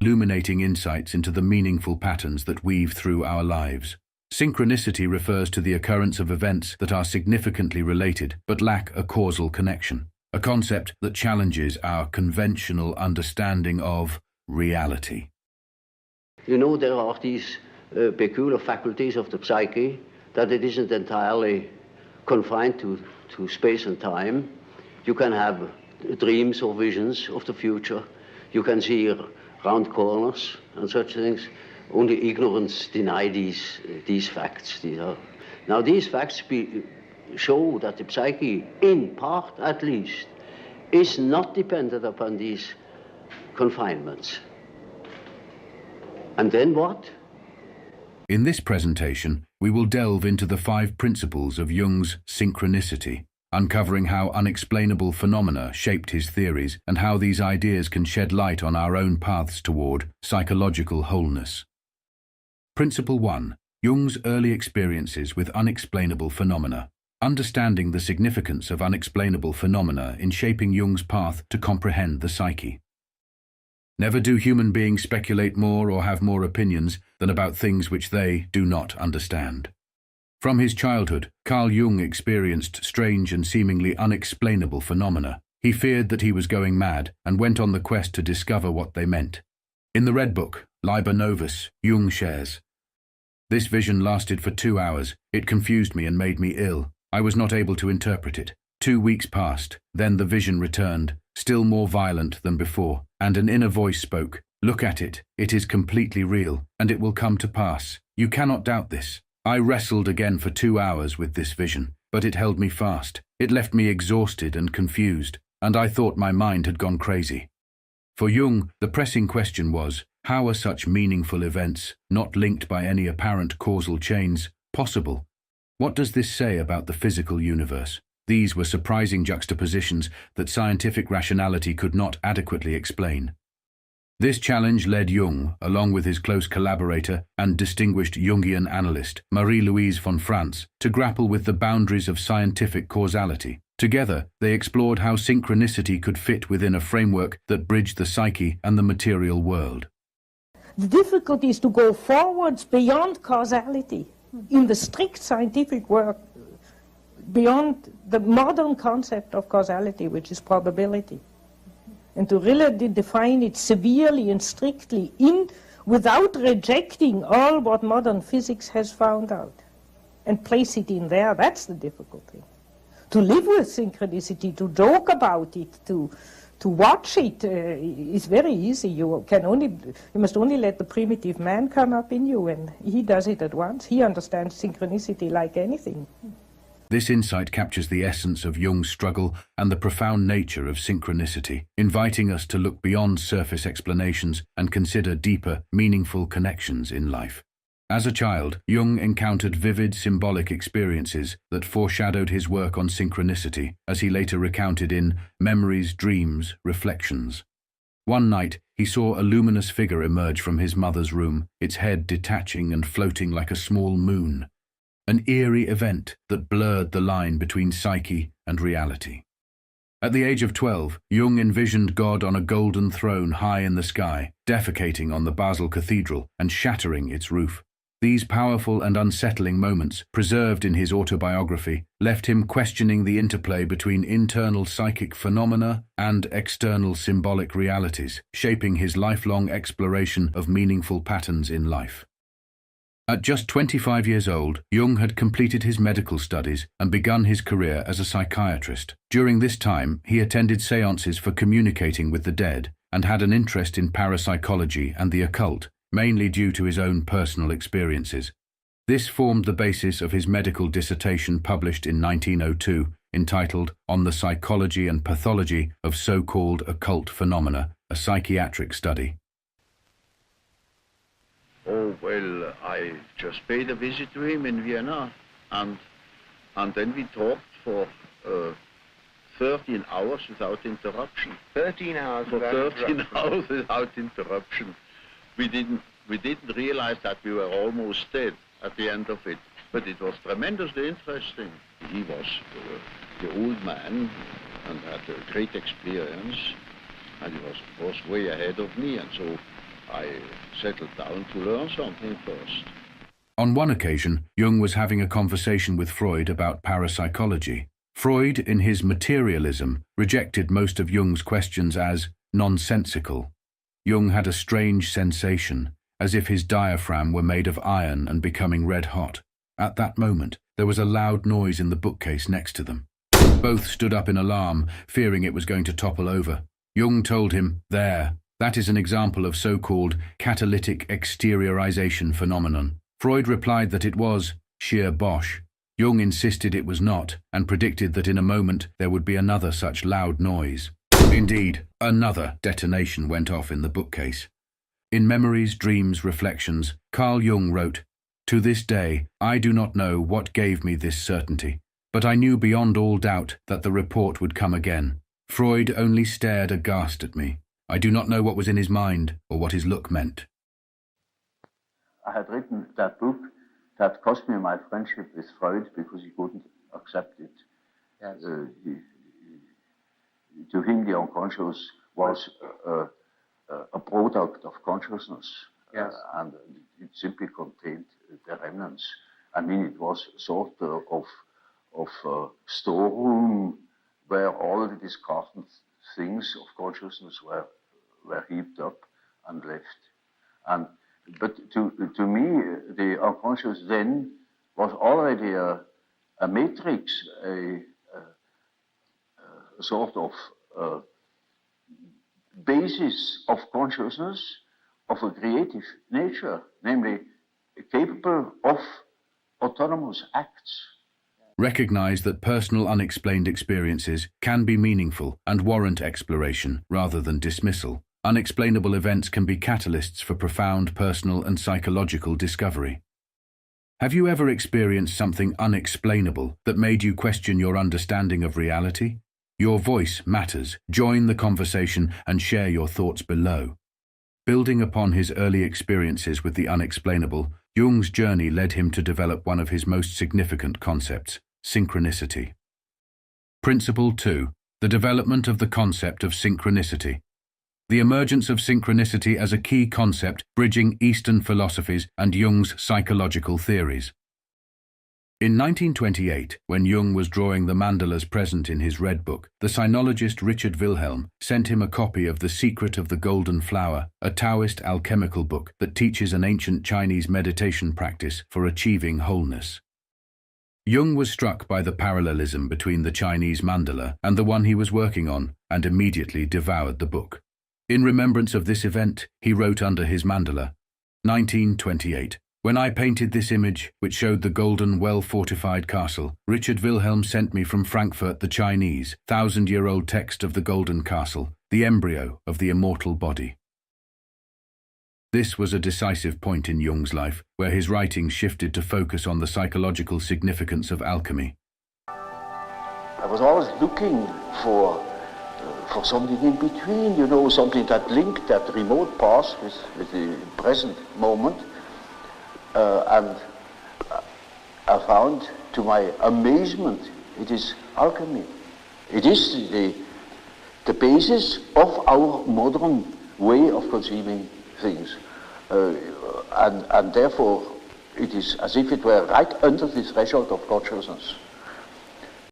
illuminating insights into the meaningful patterns that weave through our lives. Synchronicity refers to the occurrence of events that are significantly related but lack a causal connection, a concept that challenges our conventional understanding of reality. You know, there are these peculiar faculties of the psyche, that it isn't entirely confined to space and time. You can have dreams or visions of the future. You can see round corners and such things. Only ignorance deny these facts. Now these facts show that the psyche, in part at least, is not dependent upon these confinements. And then what? In this presentation, we will delve into the 5 principles of Jung's synchronicity, uncovering how unexplainable phenomena shaped his theories and how these ideas can shed light on our own paths toward psychological wholeness. Principle 1. Jung's early experiences with unexplainable phenomena. Understanding the significance of unexplainable phenomena in shaping Jung's path to comprehend the psyche. Never do human beings speculate more or have more opinions than about things which they do not understand. From his childhood, Carl Jung experienced strange and seemingly unexplainable phenomena. He feared that he was going mad and went on the quest to discover what they meant. In the Red Book, Liber Novus, Jung shares, "This vision lasted for 2 hours. It confused me and made me ill. I was not able to interpret it. 2 weeks passed, then the vision returned, still more violent than before, and an inner voice spoke, 'Look at it, it is completely real, and it will come to pass. You cannot doubt this.' I wrestled again for 2 hours with this vision, but it held me fast. It left me exhausted and confused, and I thought my mind had gone crazy." For Jung, the pressing question was, how are such meaningful events, not linked by any apparent causal chains, possible? What does this say about the physical universe? These were surprising juxtapositions that scientific rationality could not adequately explain. This challenge led Jung, along with his close collaborator and distinguished Jungian analyst, Marie-Louise von Franz, to grapple with the boundaries of scientific causality. Together, they explored how synchronicity could fit within a framework that bridged the psyche and the material world. The difficulty is to go forwards beyond causality in the strict scientific work, beyond the modern concept of causality, which is probability, and to really define it severely and strictly without rejecting all what modern physics has found out and place it in there. That's the difficulty. To live with synchronicity, to joke about it, to watch it is very easy. You must only let the primitive man come up in you, and he does it at once. He understands synchronicity like anything. This insight captures the essence of Jung's struggle and the profound nature of synchronicity, inviting us to look beyond surface explanations and consider deeper, meaningful connections in life. As a child, Jung encountered vivid symbolic experiences that foreshadowed his work on synchronicity, as he later recounted in Memories, Dreams, Reflections. One night, he saw a luminous figure emerge from his mother's room, its head detaching and floating like a small moon. An eerie event that blurred the line between psyche and reality. At the age of 12, Jung envisioned God on a golden throne high in the sky, defecating on the Basel Cathedral and shattering its roof. These powerful and unsettling moments, preserved in his autobiography, left him questioning the interplay between internal psychic phenomena and external symbolic realities, shaping his lifelong exploration of meaningful patterns in life. At just 25 years old, Jung had completed his medical studies and begun his career as a psychiatrist. During this time, he attended seances for communicating with the dead and had an interest in parapsychology and the occult, mainly due to his own personal experiences. This formed the basis of his medical dissertation published in 1902, entitled On the Psychology and Pathology of So-Called Occult Phenomena, a Psychiatric Study. Oh, well, I just paid a visit to him in Vienna, and then we talked for 13 hours without interruption. 13 hours for without 13 interruption. hours without interruption. We didn't realize that we were almost dead at the end of it, but it was tremendously interesting. He was the old man and had a great experience, and he was way ahead of me, and so I settled down to learn something first. On one occasion, Jung was having a conversation with Freud about parapsychology. Freud, in his materialism, rejected most of Jung's questions as nonsensical. Jung had a strange sensation, as if his diaphragm were made of iron and becoming red hot. At that moment, there was a loud noise in the bookcase next to them. Both stood up in alarm, fearing it was going to topple over. Jung told him, "There, that is an example of so-called catalytic exteriorization phenomenon." Freud replied that it was sheer bosh. Jung insisted it was not, and predicted that in a moment there would be another such loud noise. Indeed, another detonation went off in the bookcase. In Memories, Dreams, Reflections, Carl Jung wrote, "To this day, I do not know what gave me this certainty, but I knew beyond all doubt that the report would come again. Freud only stared aghast at me. I do not know what was in his mind or what his look meant." I had written that book that cost me my friendship with Freud because he couldn't accept it. Yes. To him, the unconscious was a product of consciousness, yes. And it simply contained the remnants. I mean, it was sort of a storeroom where all the discarded things of consciousness were heaped up and left. But to me, the unconscious then was already a matrix, a sort of basis of consciousness of a creative nature, namely capable of autonomous acts. Recognize that personal unexplained experiences can be meaningful and warrant exploration rather than dismissal. Unexplainable events can be catalysts for profound personal and psychological discovery. Have you ever experienced something unexplainable that made you question your understanding of reality? Your voice matters. Join the conversation and share your thoughts below. Building upon his early experiences with the unexplainable, Jung's journey led him to develop one of his most significant concepts, synchronicity. Principle 2. The development of the concept of synchronicity. The emergence of synchronicity as a key concept bridging Eastern philosophies and Jung's psychological theories. In 1928, when Jung was drawing the mandalas present in his Red Book, the sinologist Richard Wilhelm sent him a copy of The Secret of the Golden Flower, a Taoist alchemical book that teaches an ancient Chinese meditation practice for achieving wholeness. Jung was struck by the parallelism between the Chinese mandala and the one he was working on, and immediately devoured the book. In remembrance of this event, he wrote under his mandala, 1928. When I painted this image, which showed the golden, well-fortified castle, Richard Wilhelm sent me from Frankfurt the Chinese, 1,000-year-old text of the Golden Castle, the embryo of the immortal body. This was a decisive point in Jung's life, where his writings shifted to focus on the psychological significance of alchemy. I was always looking for something in between, you know, something that linked that remote past with the present moment. And I found, to my amazement, it is alchemy. It is the basis of our modern way of conceiving things. And therefore, it is as if it were right under the threshold of consciousness.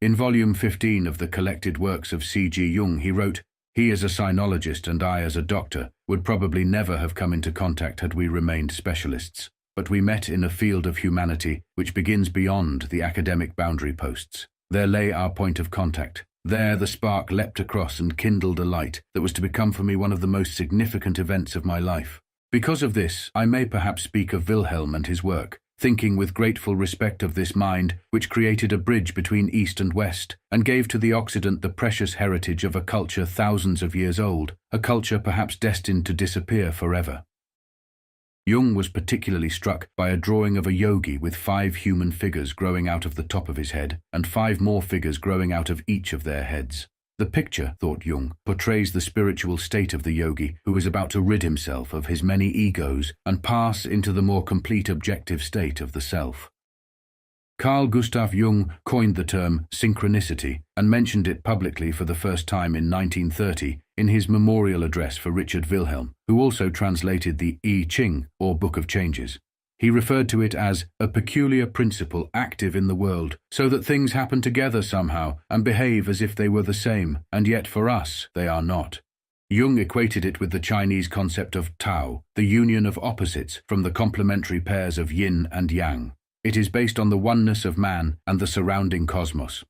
In volume 15 of the collected works of C.G. Jung, he wrote, "He as a sinologist and I as a doctor would probably never have come into contact had we remained specialists. But we met in a field of humanity which begins beyond the academic boundary posts. There lay our point of contact. There the spark leapt across and kindled a light that was to become for me one of the most significant events of my life. Because of this, I may perhaps speak of Wilhelm and his work, thinking with grateful respect of this mind which created a bridge between East and West and gave to the Occident the precious heritage of a culture thousands of years old, a culture perhaps destined to disappear forever." Jung was particularly struck by a drawing of a yogi with 5 human figures growing out of the top of his head and 5 more figures growing out of each of their heads. The picture, thought Jung, portrays the spiritual state of the yogi who is about to rid himself of his many egos and pass into the more complete objective state of the self. Carl Gustav Jung coined the term synchronicity and mentioned it publicly for the first time in 1930 in his memorial address for Richard Wilhelm, who also translated the I Ching, or Book of Changes. He referred to it as a peculiar principle active in the world, so that things happen together somehow and behave as if they were the same, and yet for us they are not. Jung equated it with the Chinese concept of Tao, the union of opposites from the complementary pairs of yin and yang. It is based on the oneness of man and the surrounding cosmos.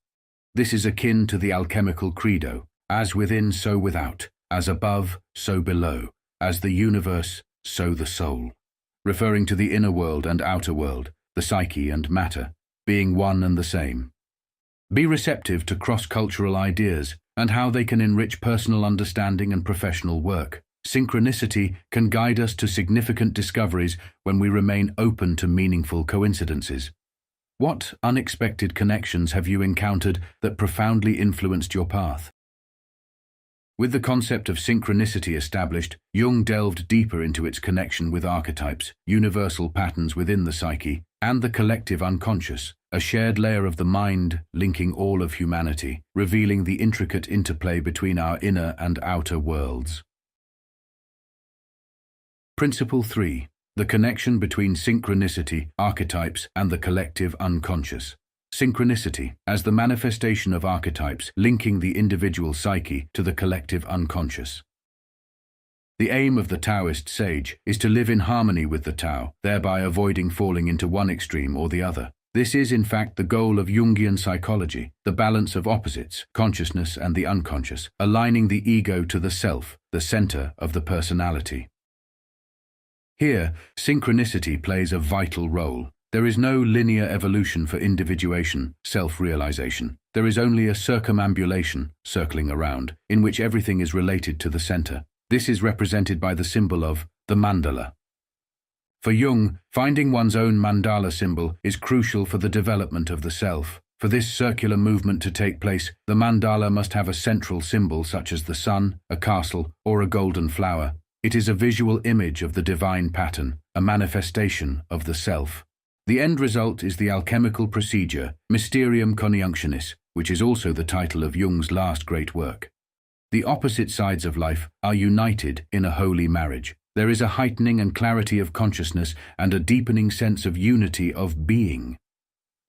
This is akin to the alchemical credo, as within so without, as above so below, as the universe so the soul, referring to the inner world and outer world, the psyche and matter, being one and the same. Be receptive to cross-cultural ideas and how they can enrich personal understanding and professional work. Synchronicity can guide us to significant discoveries when we remain open to meaningful coincidences. What unexpected connections have you encountered that profoundly influenced your path? With the concept of synchronicity established, Jung delved deeper into its connection with archetypes, universal patterns within the psyche, and the collective unconscious, a shared layer of the mind linking all of humanity, revealing the intricate interplay between our inner and outer worlds. Principle 3. The connection between synchronicity, archetypes, and the collective unconscious. Synchronicity, as the manifestation of archetypes linking the individual psyche to the collective unconscious. The aim of the Taoist sage is to live in harmony with the Tao, thereby avoiding falling into one extreme or the other. This is, in fact, the goal of Jungian psychology, the balance of opposites, consciousness and the unconscious, aligning the ego to the self, the center of the personality. Here, synchronicity plays a vital role. There is no linear evolution for individuation, self-realization. There is only a circumambulation, circling around, in which everything is related to the center. This is represented by the symbol of the mandala. For Jung, finding one's own mandala symbol is crucial for the development of the self. For this circular movement to take place, the mandala must have a central symbol such as the sun, a castle, or a golden flower. It is a visual image of the divine pattern, a manifestation of the self. The end result is the alchemical procedure, Mysterium Conjunctionis, which is also the title of Jung's last great work. The opposite sides of life are united in a holy marriage. There is a heightening and clarity of consciousness and a deepening sense of unity of being.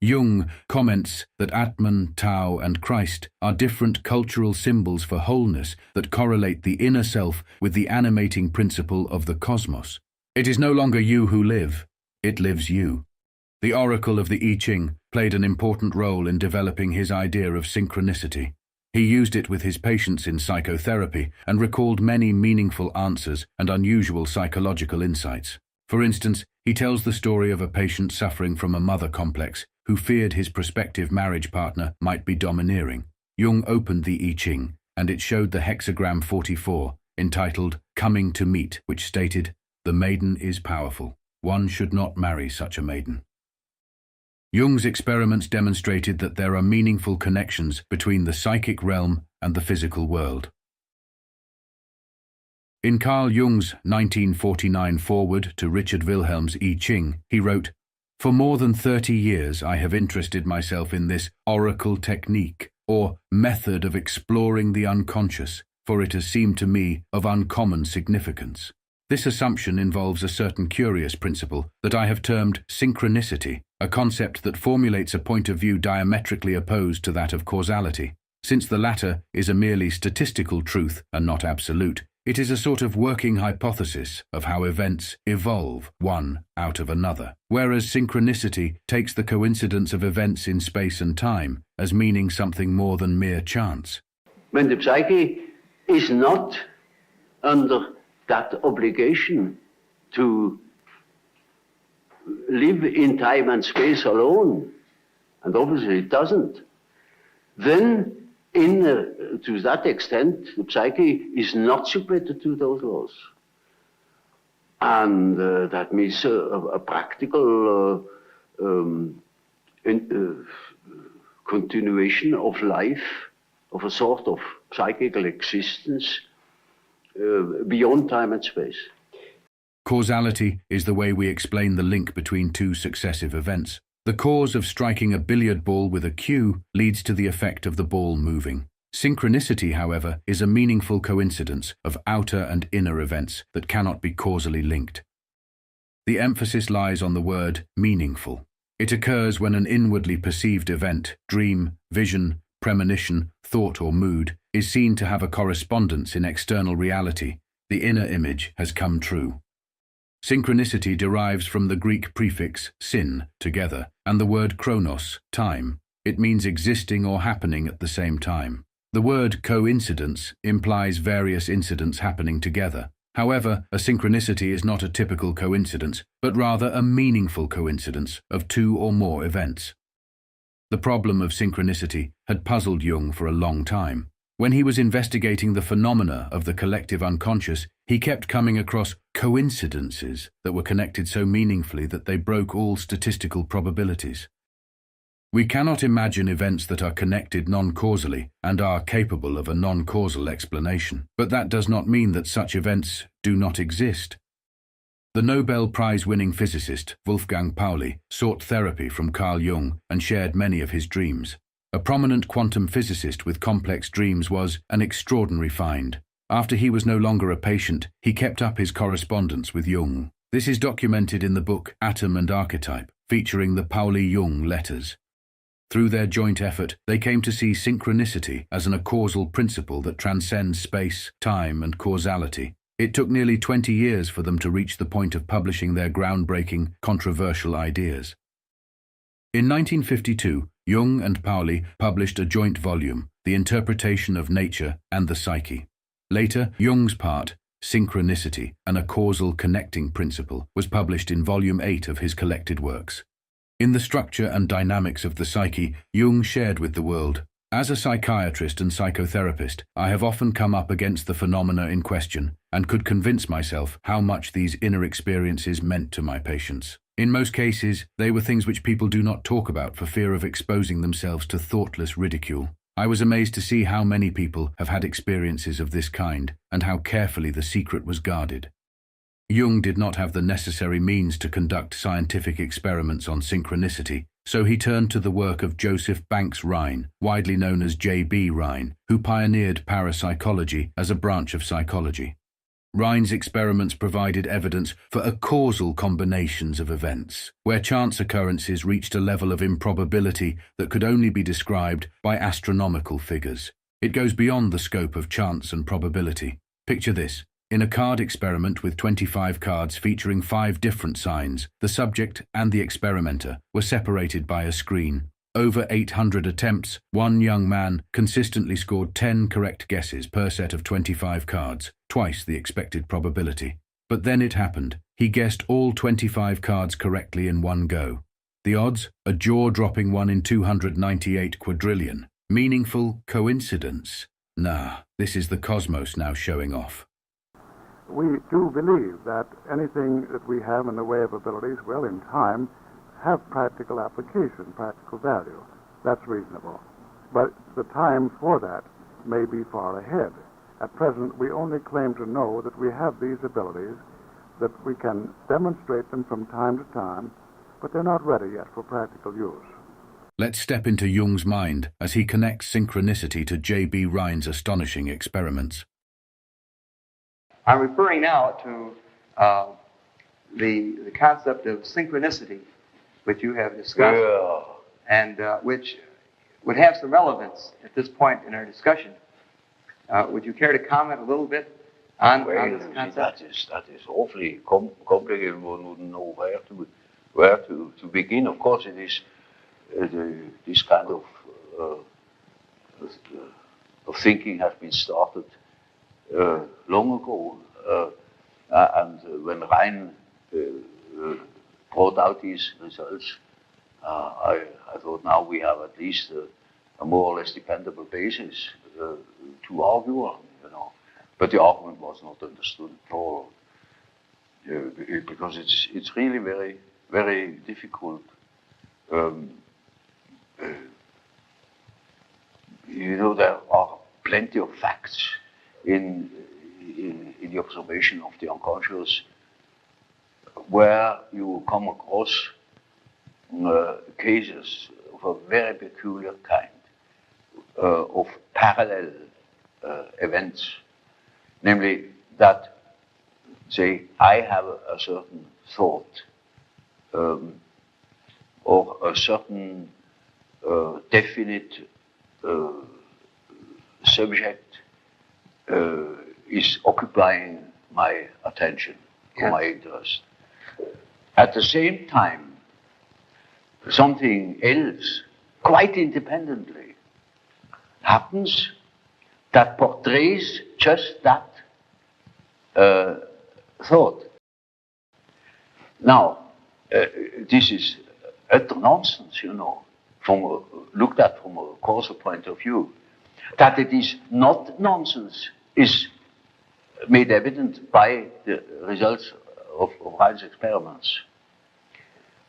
Jung comments that Atman, Tao, and Christ are different cultural symbols for wholeness that correlate the inner self with the animating principle of the cosmos. It is no longer you who live, it lives you. The oracle of the I Ching played an important role in developing his idea of synchronicity. He used it with his patients in psychotherapy and recalled many meaningful answers and unusual psychological insights. For instance, he tells the story of a patient suffering from a mother complex who feared his prospective marriage partner might be domineering. Jung opened the I Ching, and it showed the hexagram 44, entitled Coming to Meet, which stated, "The maiden is powerful. One should not marry such a maiden." Jung's experiments demonstrated that there are meaningful connections between the psychic realm and the physical world. In Carl Jung's 1949 foreword to Richard Wilhelm's I Ching, he wrote, "For more than 30 years I have interested myself in this oracle technique, or method of exploring the unconscious, for it has seemed to me of uncommon significance. This assumption involves a certain curious principle that I have termed synchronicity, a concept that formulates a point of view diametrically opposed to that of causality. Since the latter is a merely statistical truth and not absolute, it is a sort of working hypothesis of how events evolve one out of another, whereas synchronicity takes the coincidence of events in space and time as meaning something more than mere chance." When the psyche is not under that obligation to live in time and space alone, and obviously it doesn't, then to that extent the psyche is not submitted to those laws. And that means a practical continuation of life, of a sort of psychical existence beyond time and space. Causality is the way we explain the link between two successive events. The cause of striking a billiard ball with a cue leads to the effect of the ball moving. Synchronicity, however, is a meaningful coincidence of outer and inner events that cannot be causally linked. The emphasis lies on the word meaningful. It occurs when an inwardly perceived event, dream, vision, premonition, thought or mood, is seen to have a correspondence in external reality. The inner image has come true. Synchronicity derives from the Greek prefix syn, together, and the word chronos, time. It means existing or happening at the same time. The word coincidence implies various incidents happening together. However, a synchronicity is not a typical coincidence, but rather a meaningful coincidence of two or more events. The problem of synchronicity had puzzled Jung for a long time. When he was investigating the phenomena of the collective unconscious, he kept coming across coincidences that were connected so meaningfully that they broke all statistical probabilities. We cannot imagine events that are connected non-causally and are capable of a non-causal explanation, but that does not mean that such events do not exist. The Nobel Prize-winning physicist Wolfgang Pauli sought therapy from Carl Jung and shared many of his dreams. A prominent quantum physicist with complex dreams was an extraordinary find. After he was no longer a patient, he kept up his correspondence with Jung. This is documented in the book Atom and Archetype, featuring the Pauli-Jung letters. Through their joint effort, they came to see synchronicity as an acausal principle that transcends space, time, and causality. It took nearly 20 years for them to reach the point of publishing their groundbreaking, controversial ideas. In 1952, Jung and Pauli published a joint volume, The Interpretation of Nature and the Psyche. Later, Jung's part, Synchronicity, an acausal connecting principle, was published in Volume 8 of his collected works. In the structure and dynamics of the psyche, Jung shared with the world. As a psychiatrist and psychotherapist, I have often come up against the phenomena in question and could convince myself how much these inner experiences meant to my patients. In most cases, they were things which people do not talk about for fear of exposing themselves to thoughtless ridicule. I was amazed to see how many people have had experiences of this kind and how carefully the secret was guarded. Jung did not have the necessary means to conduct scientific experiments on synchronicity, so he turned to the work of Joseph Banks Rhine, widely known as J.B. Rhine, who pioneered parapsychology as a branch of psychology. Rhine's experiments provided evidence for acausal combinations of events, where chance occurrences reached a level of improbability that could only be described by astronomical figures. It goes beyond the scope of chance and probability. Picture this. In a card experiment with 25 cards featuring 5 different signs, the subject and the experimenter were separated by a screen. Over 800 attempts, one young man consistently scored 10 correct guesses per set of 25 cards, twice the expected probability. But then it happened. He guessed all 25 cards correctly in one go. The odds? A jaw-dropping 1 in 298 quadrillion. Meaningful coincidence? Nah, this is the cosmos now showing off. We do believe that anything that we have in the way of abilities will, in time, have practical application, practical value. That's reasonable. But the time for that may be far ahead. At present, we only claim to know that we have these abilities, that we can demonstrate them from time to time, but they're not ready yet for practical use. Let's step into Jung's mind as he connects synchronicity to J.B. Rhine's astonishing experiments. I'm referring now to the concept of synchronicity, which you have discussed, and which would have some relevance at this point in our discussion. Would you care to comment a little bit on this concept? That is awfully complicated. One wouldn't know where to begin. Of course, it is this kind of thinking has been started long ago, and when Rhine brought out these results, I thought now we have at least a more or less dependable basis to argue on, But the argument was not understood at all, because it's really very, very difficult. There are plenty of facts in the observation of the unconscious where you come across cases of a very peculiar kind of parallel events, namely that, say, I have a certain thought or a certain definite subject is occupying my attention or my interest. At the same time, something else, quite independently, happens that portrays just that thought. Now, this is utter nonsense, you know, looked at from a causal point of view. That it is not nonsense is made evident by the results of Rein's experiments.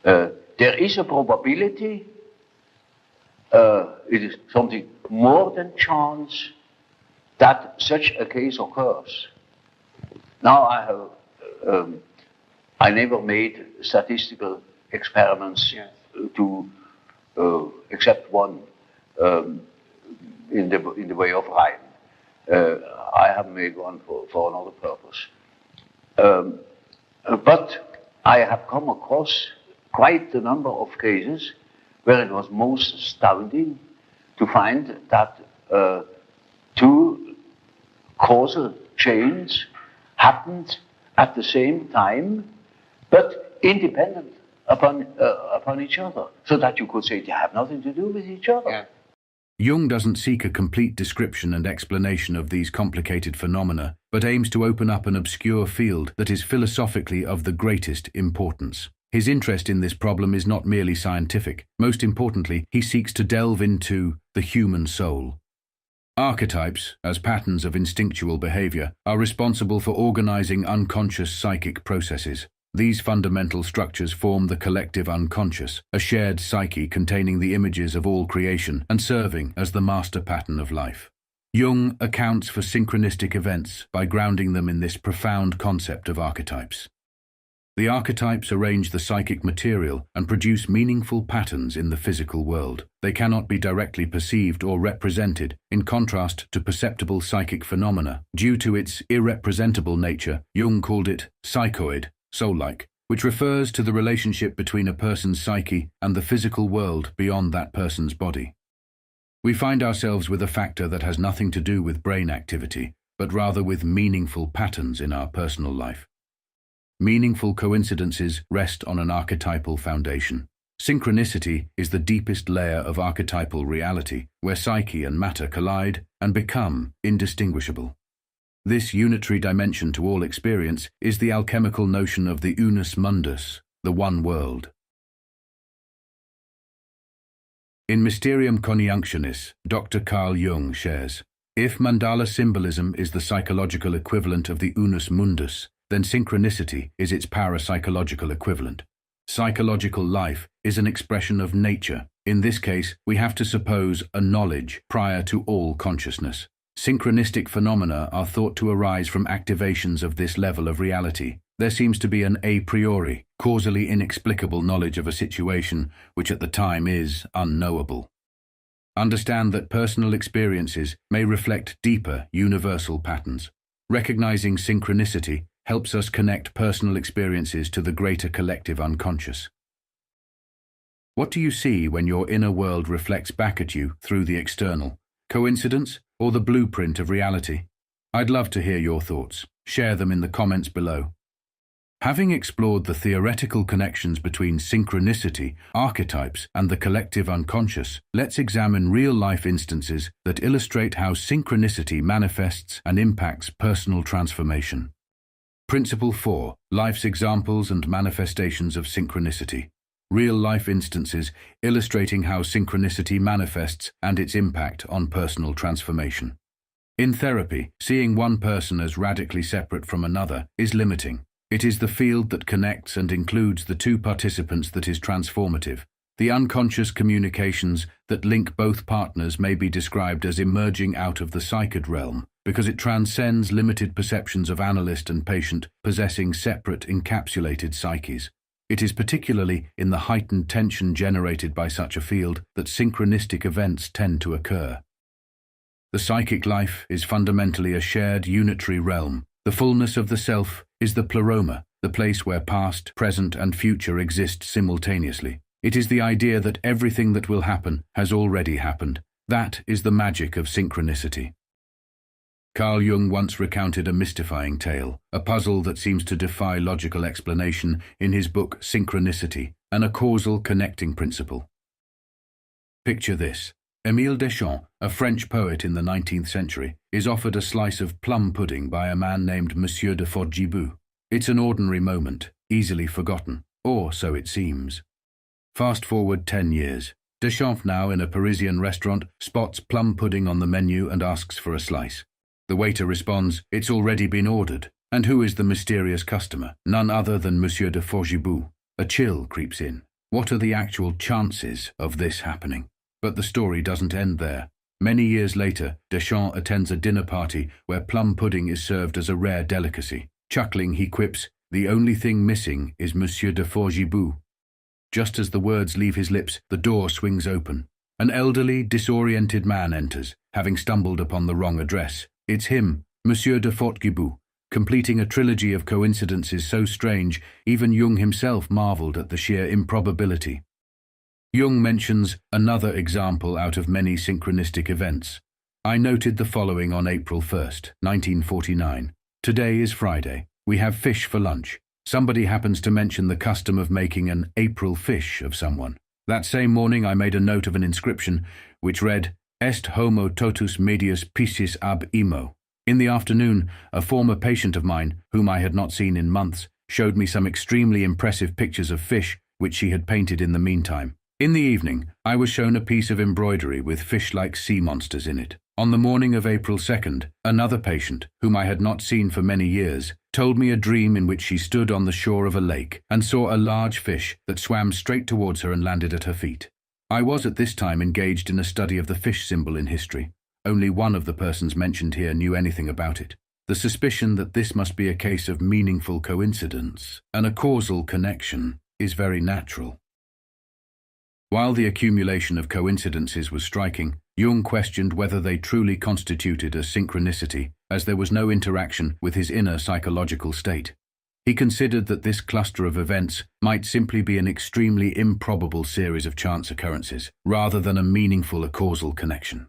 There is a probability, it is something more than chance, that such a case occurs. Now I never made statistical experiments except one in the way of Rein. I have made one for another purpose. But I have come across quite a number of cases where it was most astounding to find that two causal chains happened at the same time, but independent upon each other, so that you could say they have nothing to do with each other. Yeah. Jung doesn't seek a complete description and explanation of these complicated phenomena, but aims to open up an obscure field that is philosophically of the greatest importance. His interest in this problem is not merely scientific. Most importantly, he seeks to delve into the human soul. Archetypes, as patterns of instinctual behavior, are responsible for organizing unconscious psychic processes. These fundamental structures form the collective unconscious, a shared psyche containing the images of all creation and serving as the master pattern of life. Jung accounts for synchronistic events by grounding them in this profound concept of archetypes. The archetypes arrange the psychic material and produce meaningful patterns in the physical world. They cannot be directly perceived or represented, in contrast to perceptible psychic phenomena. Due to its irrepresentable nature, Jung called it psychoid, soul-like, which refers to the relationship between a person's psyche and the physical world beyond that person's body. We find ourselves with a factor that has nothing to do with brain activity, but rather with meaningful patterns in our personal life. Meaningful coincidences rest on an archetypal foundation. Synchronicity is the deepest layer of archetypal reality, where psyche and matter collide and become indistinguishable. This unitary dimension to all experience is the alchemical notion of the unus mundus, the one world. In Mysterium Conjunctionis, Dr. Carl Jung shares, if mandala symbolism is the psychological equivalent of the unus mundus, then synchronicity is its parapsychological equivalent. Psychological life is an expression of nature. In this case, we have to suppose a knowledge prior to all consciousness. Synchronistic phenomena are thought to arise from activations of this level of reality. There seems to be an a priori, causally inexplicable knowledge of a situation which at the time is unknowable. Understand that personal experiences may reflect deeper, universal patterns. Recognizing synchronicity helps us connect personal experiences to the greater collective unconscious. What do you see when your inner world reflects back at you through the external? Coincidence or the blueprint of reality? I'd love to hear your thoughts. Share them in the comments below. Having explored the theoretical connections between synchronicity, archetypes, and the collective unconscious, let's examine real-life instances that illustrate how synchronicity manifests and impacts personal transformation. Principle 4. Life's examples and manifestations of synchronicity. Real-life instances illustrating how synchronicity manifests and its impact on personal transformation. In therapy, seeing one person as radically separate from another is limiting. It is the field that connects and includes the two participants that is transformative. The unconscious communications that link both partners may be described as emerging out of the psychic realm, because it transcends limited perceptions of analyst and patient possessing separate encapsulated psyches. It is particularly in the heightened tension generated by such a field that synchronistic events tend to occur. The psychic life is fundamentally a shared unitary realm. The fullness of the self is the pleroma, the place where past, present, and future exist simultaneously. It is the idea that everything that will happen has already happened. That is the magic of synchronicity. Carl Jung once recounted a mystifying tale, a puzzle that seems to defy logical explanation in his book Synchronicity, and a causal connecting principle. Picture this. Émile Deschamps, a French poet in the 19th century, is offered a slice of plum pudding by a man named Monsieur de Forgibou. It's an ordinary moment, easily forgotten, or so it seems. Fast forward 10 years. Deschamps, now in a Parisian restaurant, spots plum pudding on the menu and asks for a slice. The waiter responds, "It's already been ordered." And who is the mysterious customer? None other than Monsieur de Forgibou. A chill creeps in. What are the actual chances of this happening? But the story doesn't end there. Many years later, Deschamps attends a dinner party where plum pudding is served as a rare delicacy. Chuckling, he quips, "The only thing missing is Monsieur de Forgibou." Just as the words leave his lips, the door swings open. An elderly, disoriented man enters, having stumbled upon the wrong address. It's him, Monsieur de Forgibou, completing a trilogy of coincidences so strange, even Jung himself marveled at the sheer improbability. Jung mentions another example out of many synchronistic events. I noted the following on April 1st, 1949. Today is Friday. We have fish for lunch. Somebody happens to mention the custom of making an April fish of someone. That same morning I made a note of an inscription which read, Est homo totus medius piscis ab imo. In the afternoon, a former patient of mine, whom I had not seen in months, showed me some extremely impressive pictures of fish which she had painted in the meantime. In the evening, I was shown a piece of embroidery with fish-like sea monsters in it. On the morning of April 2nd, another patient, whom I had not seen for many years, told me a dream in which she stood on the shore of a lake and saw a large fish that swam straight towards her and landed at her feet. I was at this time engaged in a study of the fish symbol in history. Only one of the persons mentioned here knew anything about it. The suspicion that this must be a case of meaningful coincidence and a causal connection is very natural. While the accumulation of coincidences was striking, Jung questioned whether they truly constituted a synchronicity, as there was no interaction with his inner psychological state. He considered that this cluster of events might simply be an extremely improbable series of chance occurrences, rather than a meaningful causal connection.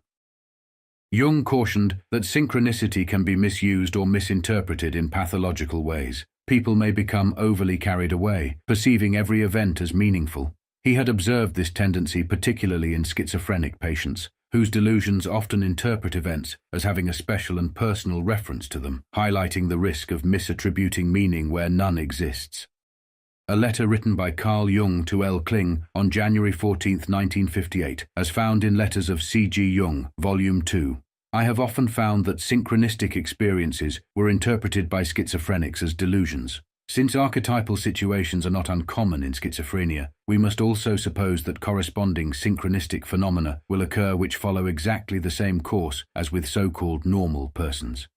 Jung cautioned that synchronicity can be misused or misinterpreted in pathological ways. People may become overly carried away, perceiving every event as meaningful. He had observed this tendency particularly in schizophrenic patients, whose delusions often interpret events as having a special and personal reference to them, highlighting the risk of misattributing meaning where none exists. A letter written by Carl Jung to L. Kling on January 14, 1958, as found in Letters of C.G. Jung, Volume 2. I have often found that synchronistic experiences were interpreted by schizophrenics as delusions. Since archetypal situations are not uncommon in schizophrenia, we must also suppose that corresponding synchronistic phenomena will occur which follow exactly the same course as with so-called normal persons.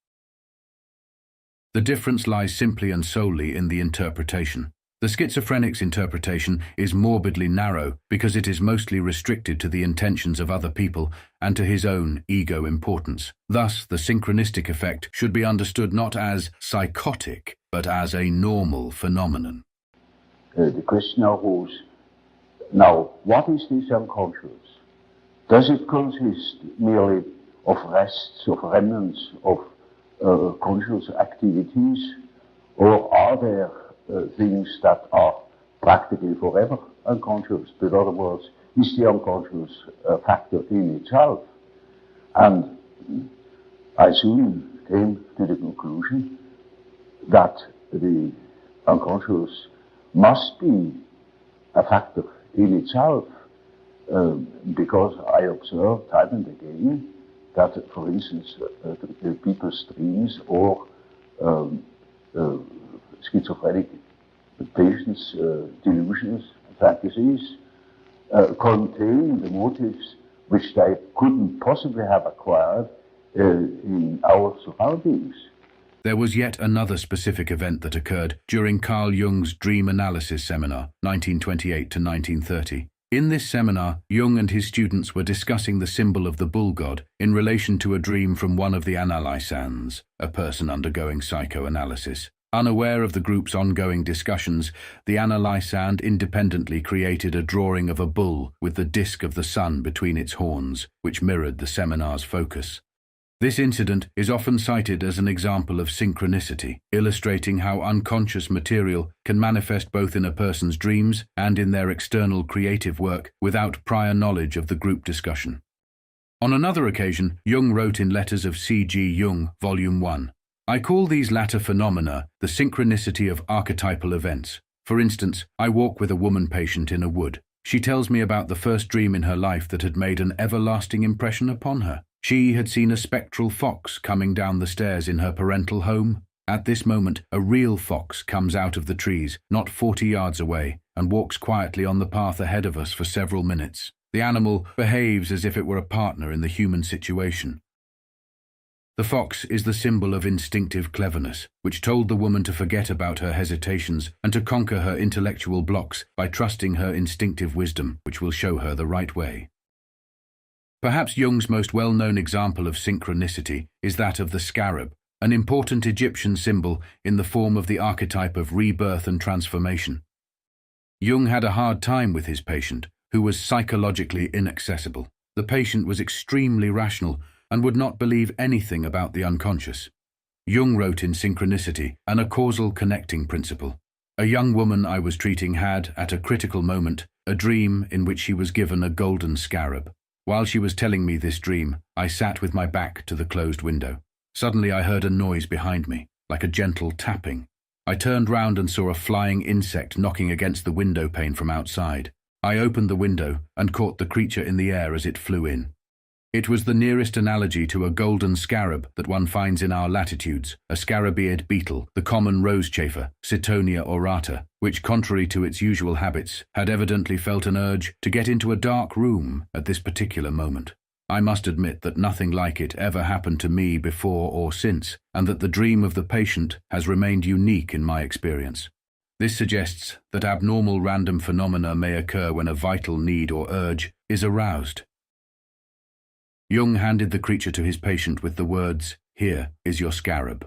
The difference lies simply and solely in the interpretation. The schizophrenic's interpretation is morbidly narrow because it is mostly restricted to the intentions of other people and to his own ego importance. Thus, the synchronistic effect should be understood not as psychotic, but as a normal phenomenon. The question arose, now, what is this unconscious? Does it consist merely of rests, of remnants, of conscious activities, or are there things that are practically forever unconscious? In other words, is the unconscious a factor in itself? And I soon came to the conclusion that the unconscious must be a factor in itself, because I observe time and again that, for instance, people's dreams or schizophrenic patients' delusions, fantasies, contain the motives which they couldn't possibly have acquired in our surroundings. There was yet another specific event that occurred during Carl Jung's Dream Analysis Seminar, 1928 to 1930. In this seminar, Jung and his students were discussing the symbol of the bull god in relation to a dream from one of the analysans, a person undergoing psychoanalysis. Unaware of the group's ongoing discussions, the analysan independently created a drawing of a bull with the disk of the sun between its horns, which mirrored the seminar's focus. This incident is often cited as an example of synchronicity, illustrating how unconscious material can manifest both in a person's dreams and in their external creative work without prior knowledge of the group discussion. On another occasion, Jung wrote in Letters of C.G. Jung, Volume 1, "I call these latter phenomena the synchronicity of archetypal events. For instance, I walk with a woman patient in a wood. She tells me about the first dream in her life that had made an everlasting impression upon her. She had seen a spectral fox coming down the stairs in her parental home. At this moment, a real fox comes out of the trees, not 40 yards away, and walks quietly on the path ahead of us for several minutes. The animal behaves as if it were a partner in the human situation. The fox is the symbol of instinctive cleverness, which told the woman to forget about her hesitations and to conquer her intellectual blocks by trusting her instinctive wisdom, which will show her the right way." Perhaps Jung's most well-known example of synchronicity is that of the scarab, an important Egyptian symbol in the form of the archetype of rebirth and transformation. Jung had a hard time with his patient, who was psychologically inaccessible. The patient was extremely rational and would not believe anything about the unconscious. Jung wrote in Synchronicity, a causal connecting principle. "A young woman I was treating had, at a critical moment, a dream in which she was given a golden scarab. While she was telling me this dream, I sat with my back to the closed window. Suddenly I heard a noise behind me, like a gentle tapping. I turned round and saw a flying insect knocking against the window pane from outside. I opened the window and caught the creature in the air as it flew in. It was the nearest analogy to a golden scarab that one finds in our latitudes, a scarabaeid beetle, the common rose chafer, Citonia aurata, which, contrary to its usual habits, had evidently felt an urge to get into a dark room at this particular moment. I must admit that nothing like it ever happened to me before or since, and that the dream of the patient has remained unique in my experience. This suggests that abnormal random phenomena may occur when a vital need or urge is aroused." Jung handed the creature to his patient with the words, "Here is your scarab."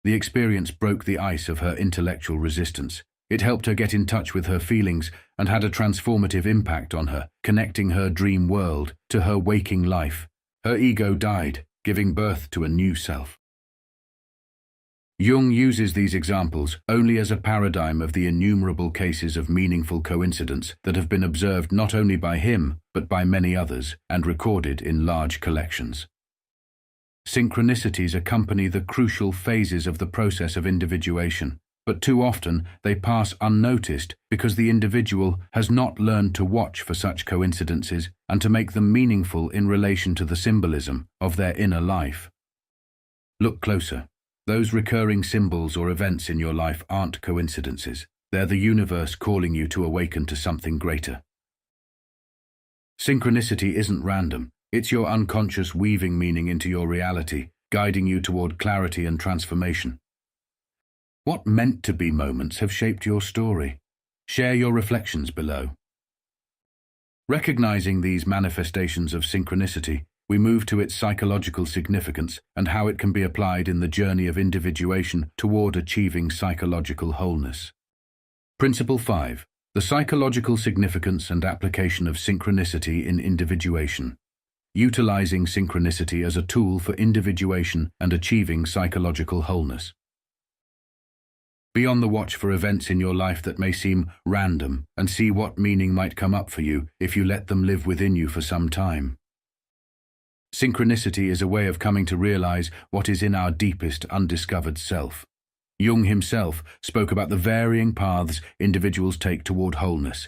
The experience broke the ice of her intellectual resistance. It helped her get in touch with her feelings and had a transformative impact on her, connecting her dream world to her waking life. Her ego died, giving birth to a new self. Jung uses these examples only as a paradigm of the innumerable cases of meaningful coincidence that have been observed not only by him, but by many others, and recorded in large collections. Synchronicities accompany the crucial phases of the process of individuation, but too often they pass unnoticed because the individual has not learned to watch for such coincidences and to make them meaningful in relation to the symbolism of their inner life. Look closer. Those recurring symbols or events in your life aren't coincidences. They're the universe calling you to awaken to something greater. Synchronicity isn't random. It's your unconscious weaving meaning into your reality, guiding you toward clarity and transformation. What meant-to-be moments have shaped your story? Share your reflections below. Recognizing these manifestations of synchronicity, we move to its psychological significance and how it can be applied in the journey of individuation toward achieving psychological wholeness. Principle 5. The psychological significance and application of synchronicity in individuation. Utilizing synchronicity as a tool for individuation and achieving psychological wholeness. Be on the watch for events in your life that may seem random and see what meaning might come up for you if you let them live within you for some time. Synchronicity is a way of coming to realize what is in our deepest undiscovered self. Jung himself spoke about the varying paths individuals take toward wholeness.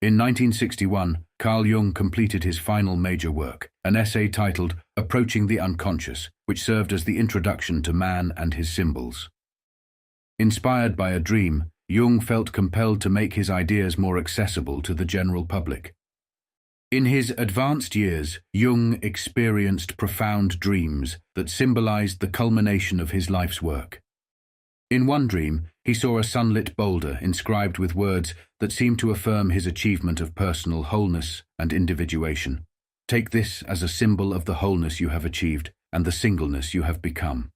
In 1961, Carl Jung completed his final major work, an essay titled Approaching the Unconscious, which served as the introduction to man and his symbols. Inspired by a dream, Jung felt compelled to make his ideas more accessible to the general public. In his advanced years, Jung experienced profound dreams that symbolized the culmination of his life's work. In one dream, he saw a sunlit boulder inscribed with words that seemed to affirm his achievement of personal wholeness and individuation. Take this as a symbol of the wholeness you have achieved and the singleness you have become.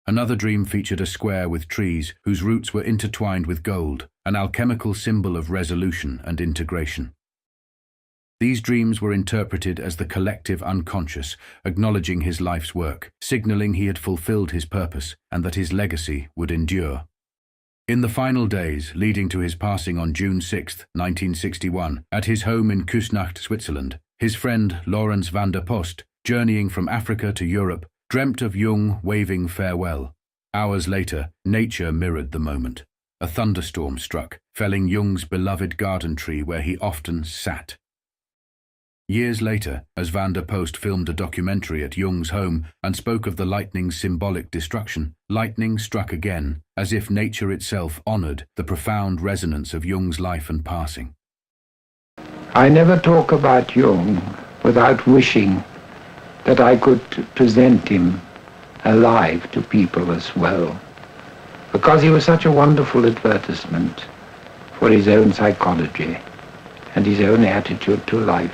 Another dream featured a square with trees whose roots were intertwined with gold, an alchemical symbol of resolution and integration. These dreams were interpreted as the collective unconscious, acknowledging his life's work, signaling he had fulfilled his purpose and that his legacy would endure. In the final days leading to his passing on June 6, 1961, at his home in Küsnacht, Switzerland, his friend Lorenz van der Post, journeying from Africa to Europe, dreamt of Jung waving farewell. Hours later, nature mirrored the moment. A thunderstorm struck, felling Jung's beloved garden tree where he often sat. Years later, as van der Post filmed a documentary at Jung's home and spoke of the lightning's symbolic destruction, lightning struck again, as if nature itself honored the profound resonance of Jung's life and passing. I never talk about Jung without wishing that I could present him alive to people as well, because he was such a wonderful advertisement for his own psychology and his own attitude to life.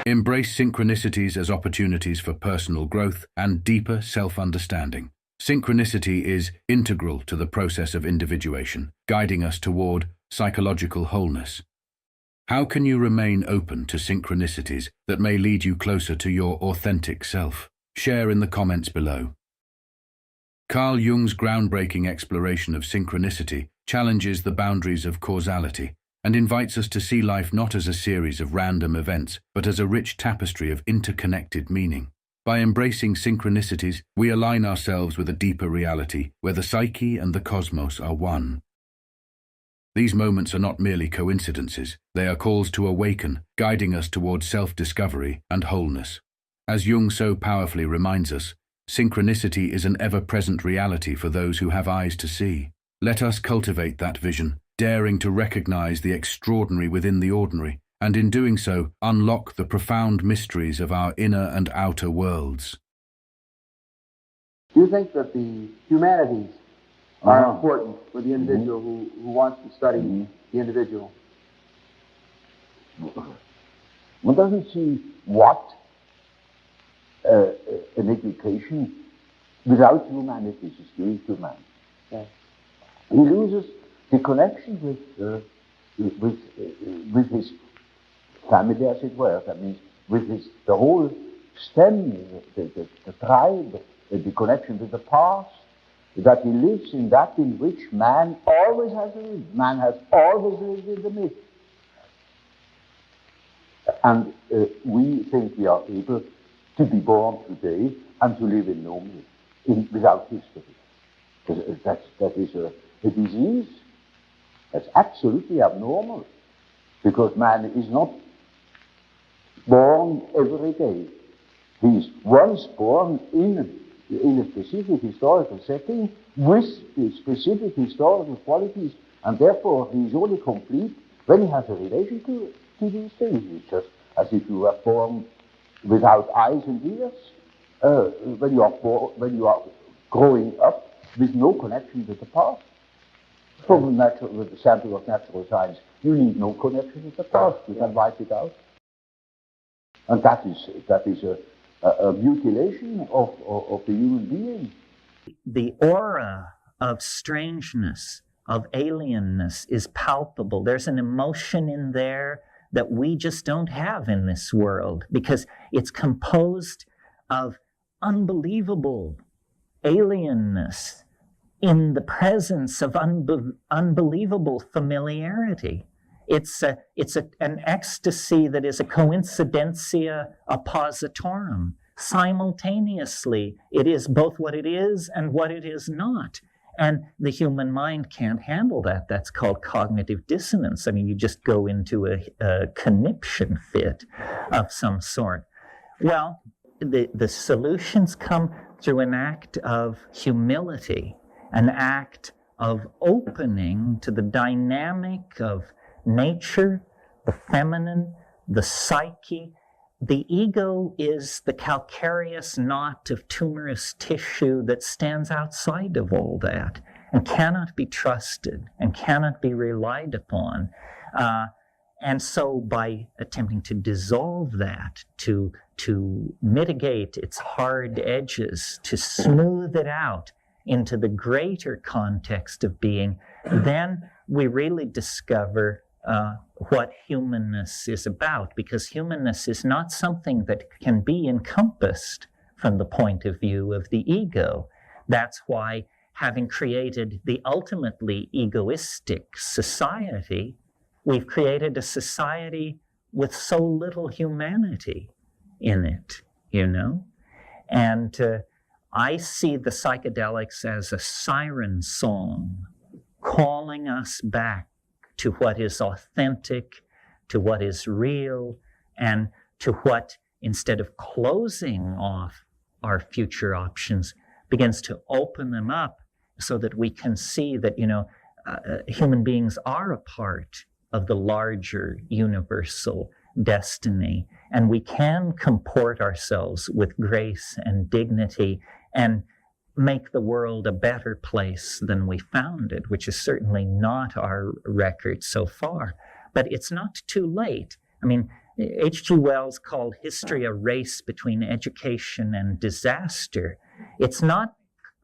Embrace synchronicities as opportunities for personal growth and deeper self-understanding. Synchronicity is integral to the process of individuation, guiding us toward psychological wholeness. How can you remain open to synchronicities that may lead you closer to your authentic self? Share in the comments below. Carl Jung's groundbreaking exploration of synchronicity challenges the boundaries of causality and invites us to see life not as a series of random events, but as a rich tapestry of interconnected meaning. By embracing synchronicities, we align ourselves with a deeper reality where the psyche and the cosmos are one. These moments are not merely coincidences, they are calls to awaken, guiding us towards self-discovery and wholeness. As Jung so powerfully reminds us, synchronicity is an ever-present reality for those who have eyes to see. Let us cultivate that vision, daring to recognize the extraordinary within the ordinary, and in doing so, unlock the profound mysteries of our inner and outer worlds. Do you think that the humanities are important for the individual who wants to study the individual? One doesn't see what an education without humanities is doing to man. Yes. He loses the connection with his family, as it were. That means with the whole stem, the tribe, the connection with the past. That he lives in that in which man always has lived. Man has always lived in the myth. And we think we are able to be born today and to live in no myth, without history. That is a disease. That's absolutely abnormal, because man is not born every day. He is once born in a specific historical setting with specific historical qualities, and therefore he is only complete when he has a relation to these things. It's just as if you were born without eyes and ears. When you are growing up with no connection with the past. From the sample of natural science, you need no connection with the past. You can wipe it out. And that is a mutilation of the human being. The aura of strangeness, of alienness is palpable. There's an emotion in there that we just don't have in this world, because it's composed of unbelievable alienness in the presence of unbelievable familiarity. It's an ecstasy that is a coincidentia oppositorum. Simultaneously, it is both what it is and what it is not. And the human mind can't handle that. That's called cognitive dissonance. I mean, you just go into a conniption fit of some sort. Well, the solutions come through an act of humility, an act of opening to the dynamic of nature, the feminine, the psyche. The ego is the calcareous knot of tumorous tissue that stands outside of all that. and cannot be trusted and cannot be relied upon. And so by attempting to dissolve that, to mitigate its hard edges, to smooth it out into the greater context of being, then we really discover what humanness is about, because humanness is not something that can be encompassed from the point of view of the ego. That's why, having created the ultimately egoistic society, we've created a society with so little humanity in it, you know? And I see the psychedelics as a siren song calling us back to what is authentic, to what is real, and to what, instead of closing off our future options, begins to open them up so that we can see that, you know, human beings are a part of the larger universal destiny, and we can comport ourselves with grace and dignity and make the world a better place than we found it, which is certainly not our record so far. But it's not too late. I mean, H.G. Wells called history a race between education and disaster. It's not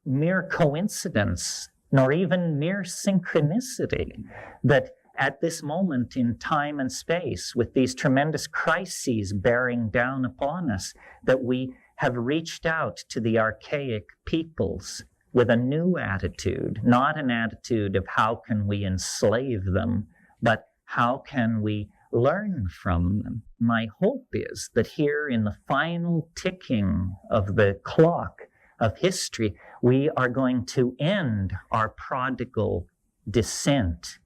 mere coincidence, nor even mere synchronicity, that at this moment in time and space, with these tremendous crises bearing down upon us, that we have reached out to the archaic peoples with a new attitude, not an attitude of how can we enslave them, but how can we learn from them. My hope is that here in the final ticking of the clock of history, we are going to end our prodigal descent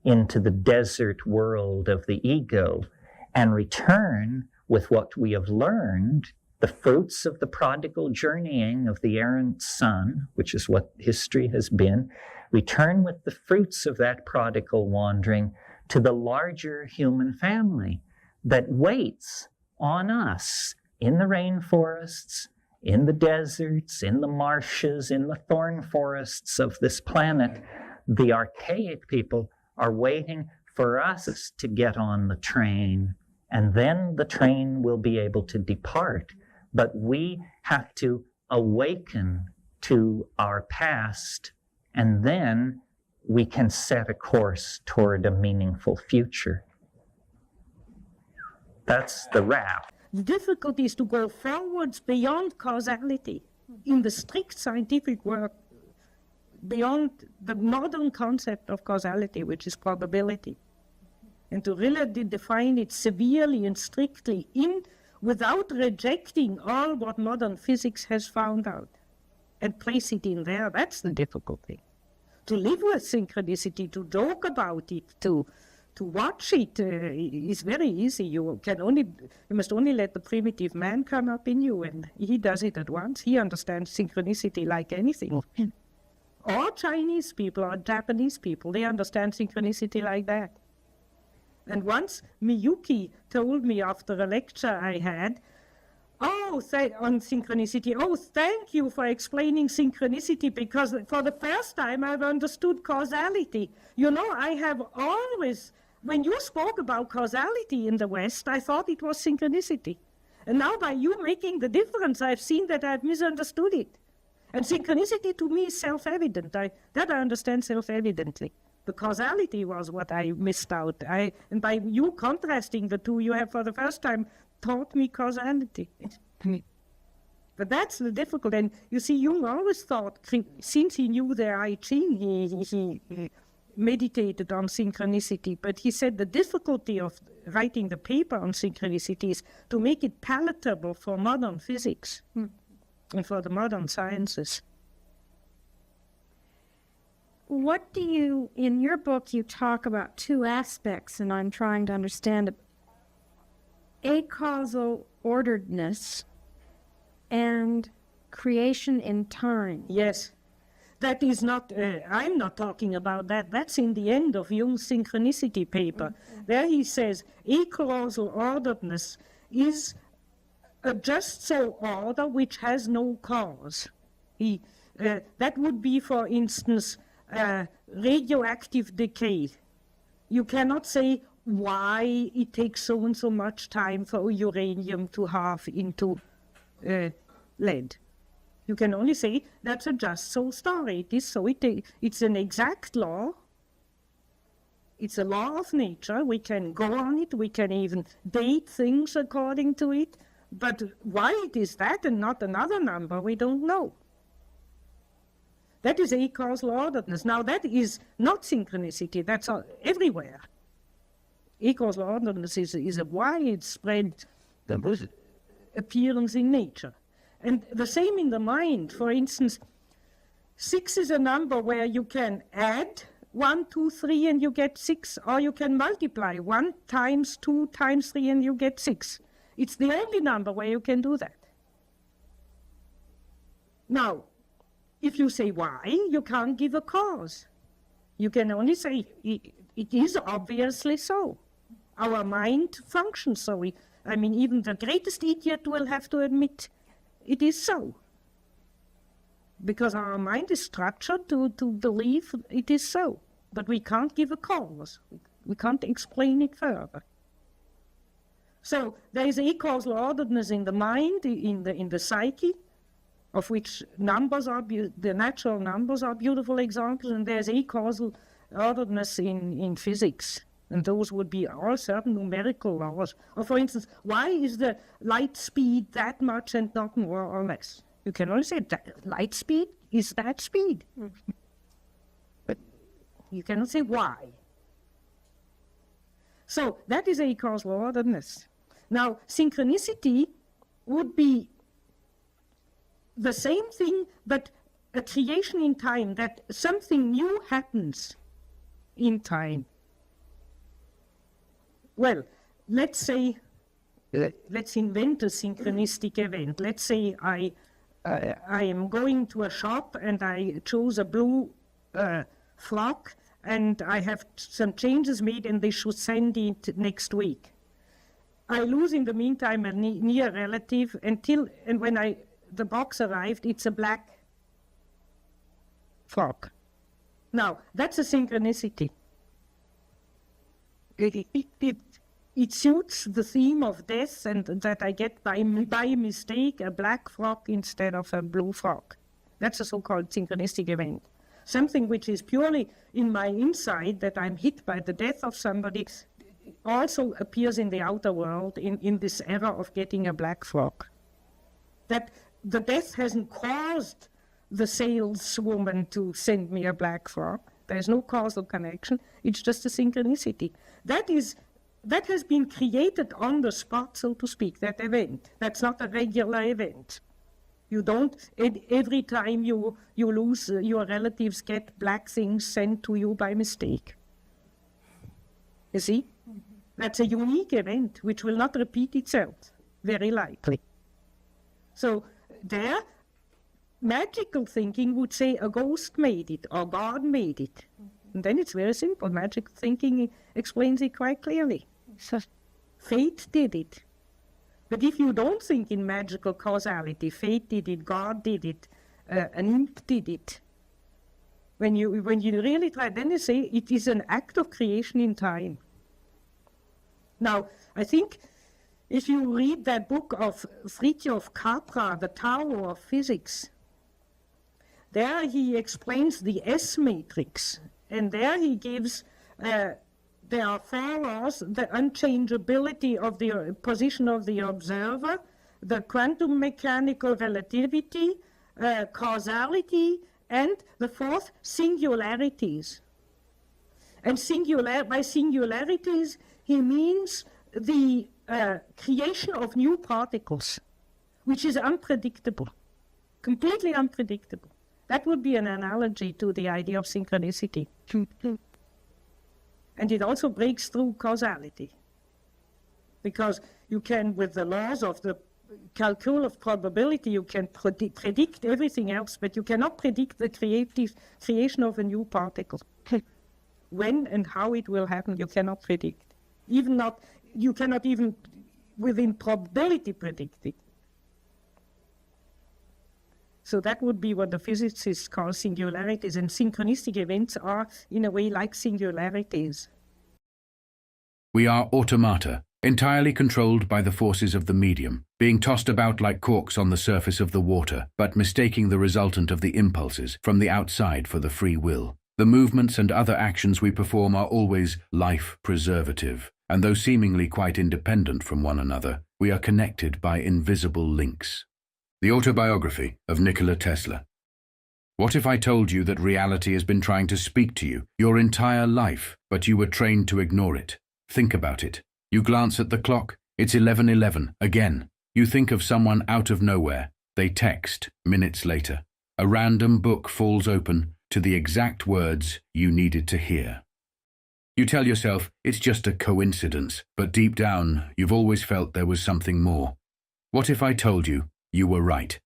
into the desert world of the ego and return with what we have learned, the fruits of the prodigal journeying of the errant son, which is what history has been, return with the fruits of that prodigal wandering to the larger human family that waits on us in the rainforests, in the deserts, in the marshes, in the thorn forests of this planet. The archaic people are waiting for us to get on the train, and then the train will be able to depart. But we have to awaken to our past, and then we can set a course toward a meaningful future. That's the wrap. The difficulty is to go forwards beyond causality in the strict scientific work, beyond the modern concept of causality, which is probability, and to really define it severely and strictly without rejecting all what modern physics has found out and place it in there. That's the difficulty. To live with synchronicity, to joke about it, to watch it is very easy. You must only let the primitive man come up in you, and he does it at once. He understands synchronicity like anything. Or Chinese people or Japanese people, they understand synchronicity like that. And once Miyuki told me after a lecture I had, on synchronicity, thank you for explaining synchronicity, because for the first time I've understood causality. You know, I have always, when you spoke about causality in the West, I thought it was synchronicity. And now by you making the difference, I've seen that I've misunderstood it. And synchronicity to me is self-evident. I understand self-evidently. The causality was what I missed out. And by you contrasting the two, you have for the first time taught me causality. But that's the difficult. And you see, Jung always thought, since he knew the I Ching, he meditated on synchronicity. But he said the difficulty of writing the paper on synchronicity is to make it palatable for modern physics and for the modern sciences. What do you, in your book, you talk about two aspects, and I'm trying to understand it. Acausal orderedness and creation in time. Yes. That is not, I'm not talking about that. That's in the end of Jung's synchronicity paper. There he says, acausal orderedness is a just so order which has no cause. That would be, for instance, radioactive decay. You cannot say why it takes so and so much time for uranium to halve into lead. You can only say that's a just so story. It is so. It's an exact law. It's a law of nature. We can go on it. We can even date things according to it. But why it is that and not another number, we don't know. That is a causal orderedness. Now, that is not synchronicity. That's everywhere. A causal orderedness is a widespread appearance in nature. And the same in the mind. For instance, 6 is a number where you can add 1, 2, 3 and you get 6, or you can multiply 1 times 2 times 3 and you get 6. It's the only number where you can do that. Now, if you say why, you can't give a cause. You can only say it is obviously so. Our mind functions so. I mean, even the greatest idiot will have to admit it is so. Because our mind is structured to believe it is so. But we can't give a cause. We can't explain it further. So there is a causal orderedness in the mind, in the psyche, of which numbers are the natural numbers are beautiful examples, and there's a causal orderedness in physics. And those would be all certain numerical laws. Or for instance, why is the light speed that much and not more or less? You can only say that light speed is that speed. But you cannot say why. So that is a causal orderedness. Now, synchronicity would be the same thing, but a creation in time, that something new happens in time. Well, let's say, let's invent a synchronistic event. Let's say I am going to a shop and I choose a blue frock and I have some changes made and they should send it next week. I lose in the meantime a near relative and when the box arrived, it's a black frock. Now, that's a synchronicity. It suits the theme of death and that I get by mistake a black frock instead of a blue frock. That's a so-called synchronistic event. Something which is purely in my inside, that I'm hit by the death of somebody, also appears in the outer world in this era of getting a black frock. That the death hasn't caused the saleswoman to send me a black frock. There's no causal connection. It's just a synchronicity. That has been created on the spot, so to speak, that event. That's not a regular event. You don't, every time you lose, your relatives get black things sent to you by mistake. You see? That's a unique event which will not repeat itself, very likely. So there, magical thinking would say a ghost made it or God made it. And then it's very simple. Magical thinking explains it quite clearly. So fate did it. But if you don't think in magical causality, fate did it, God did it, an imp did it. When you really try, then you say it is an act of creation in time. Now, I think if you read that book of Fritjof Capra, The Tower of Physics, there he explains the S matrix, and there he gives, there are 4 laws: the unchangeability of the position of the observer, the quantum mechanical relativity, causality, and the 4th, singularities. And by singularities, he means the creation of new particles, which is unpredictable, completely unpredictable. That would be an analogy to the idea of synchronicity. And it also breaks through causality, because you can, with the laws of the calcul of probability, you can predict everything else, but you cannot predict the creation of a new particle. When and how it will happen, you cannot predict. You cannot even within probability predict it. So that would be what the physicists call singularities, and synchronistic events are, in a way, like singularities. We are automata, entirely controlled by the forces of the medium, being tossed about like corks on the surface of the water, but mistaking the resultant of the impulses from the outside for the free will. The movements and other actions we perform are always life-preservative, and though seemingly quite independent from one another, we are connected by invisible links. The autobiography of Nikola Tesla. What if I told you that reality has been trying to speak to you your entire life, but you were trained to ignore it? Think about it. You glance at the clock, it's 11:11 again. You think of someone out of nowhere. They text minutes later. A random book falls open to the exact words you needed to hear. You tell yourself it's just a coincidence, but deep down you've always felt there was something more. What if I told you you were right?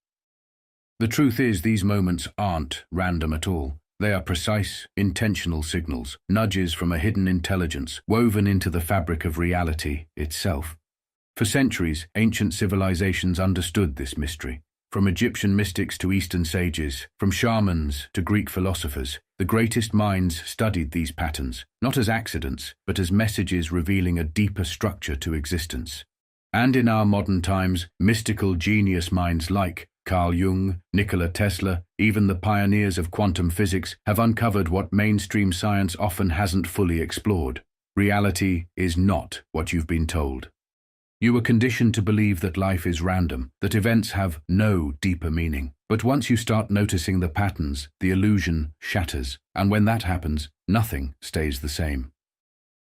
The truth is, these moments aren't random at all. They are precise, intentional signals, nudges from a hidden intelligence woven into the fabric of reality itself. For centuries, ancient civilizations understood this mystery. From Egyptian mystics to Eastern sages, from shamans to Greek philosophers, the greatest minds studied these patterns, not as accidents, but as messages revealing a deeper structure to existence. And in our modern times, mystical genius minds like Carl Jung, Nikola Tesla, even the pioneers of quantum physics have uncovered what mainstream science often hasn't fully explored. Reality is not what you've been told. You were conditioned to believe that life is random, that events have no deeper meaning. But once you start noticing the patterns, the illusion shatters. And when that happens, nothing stays the same.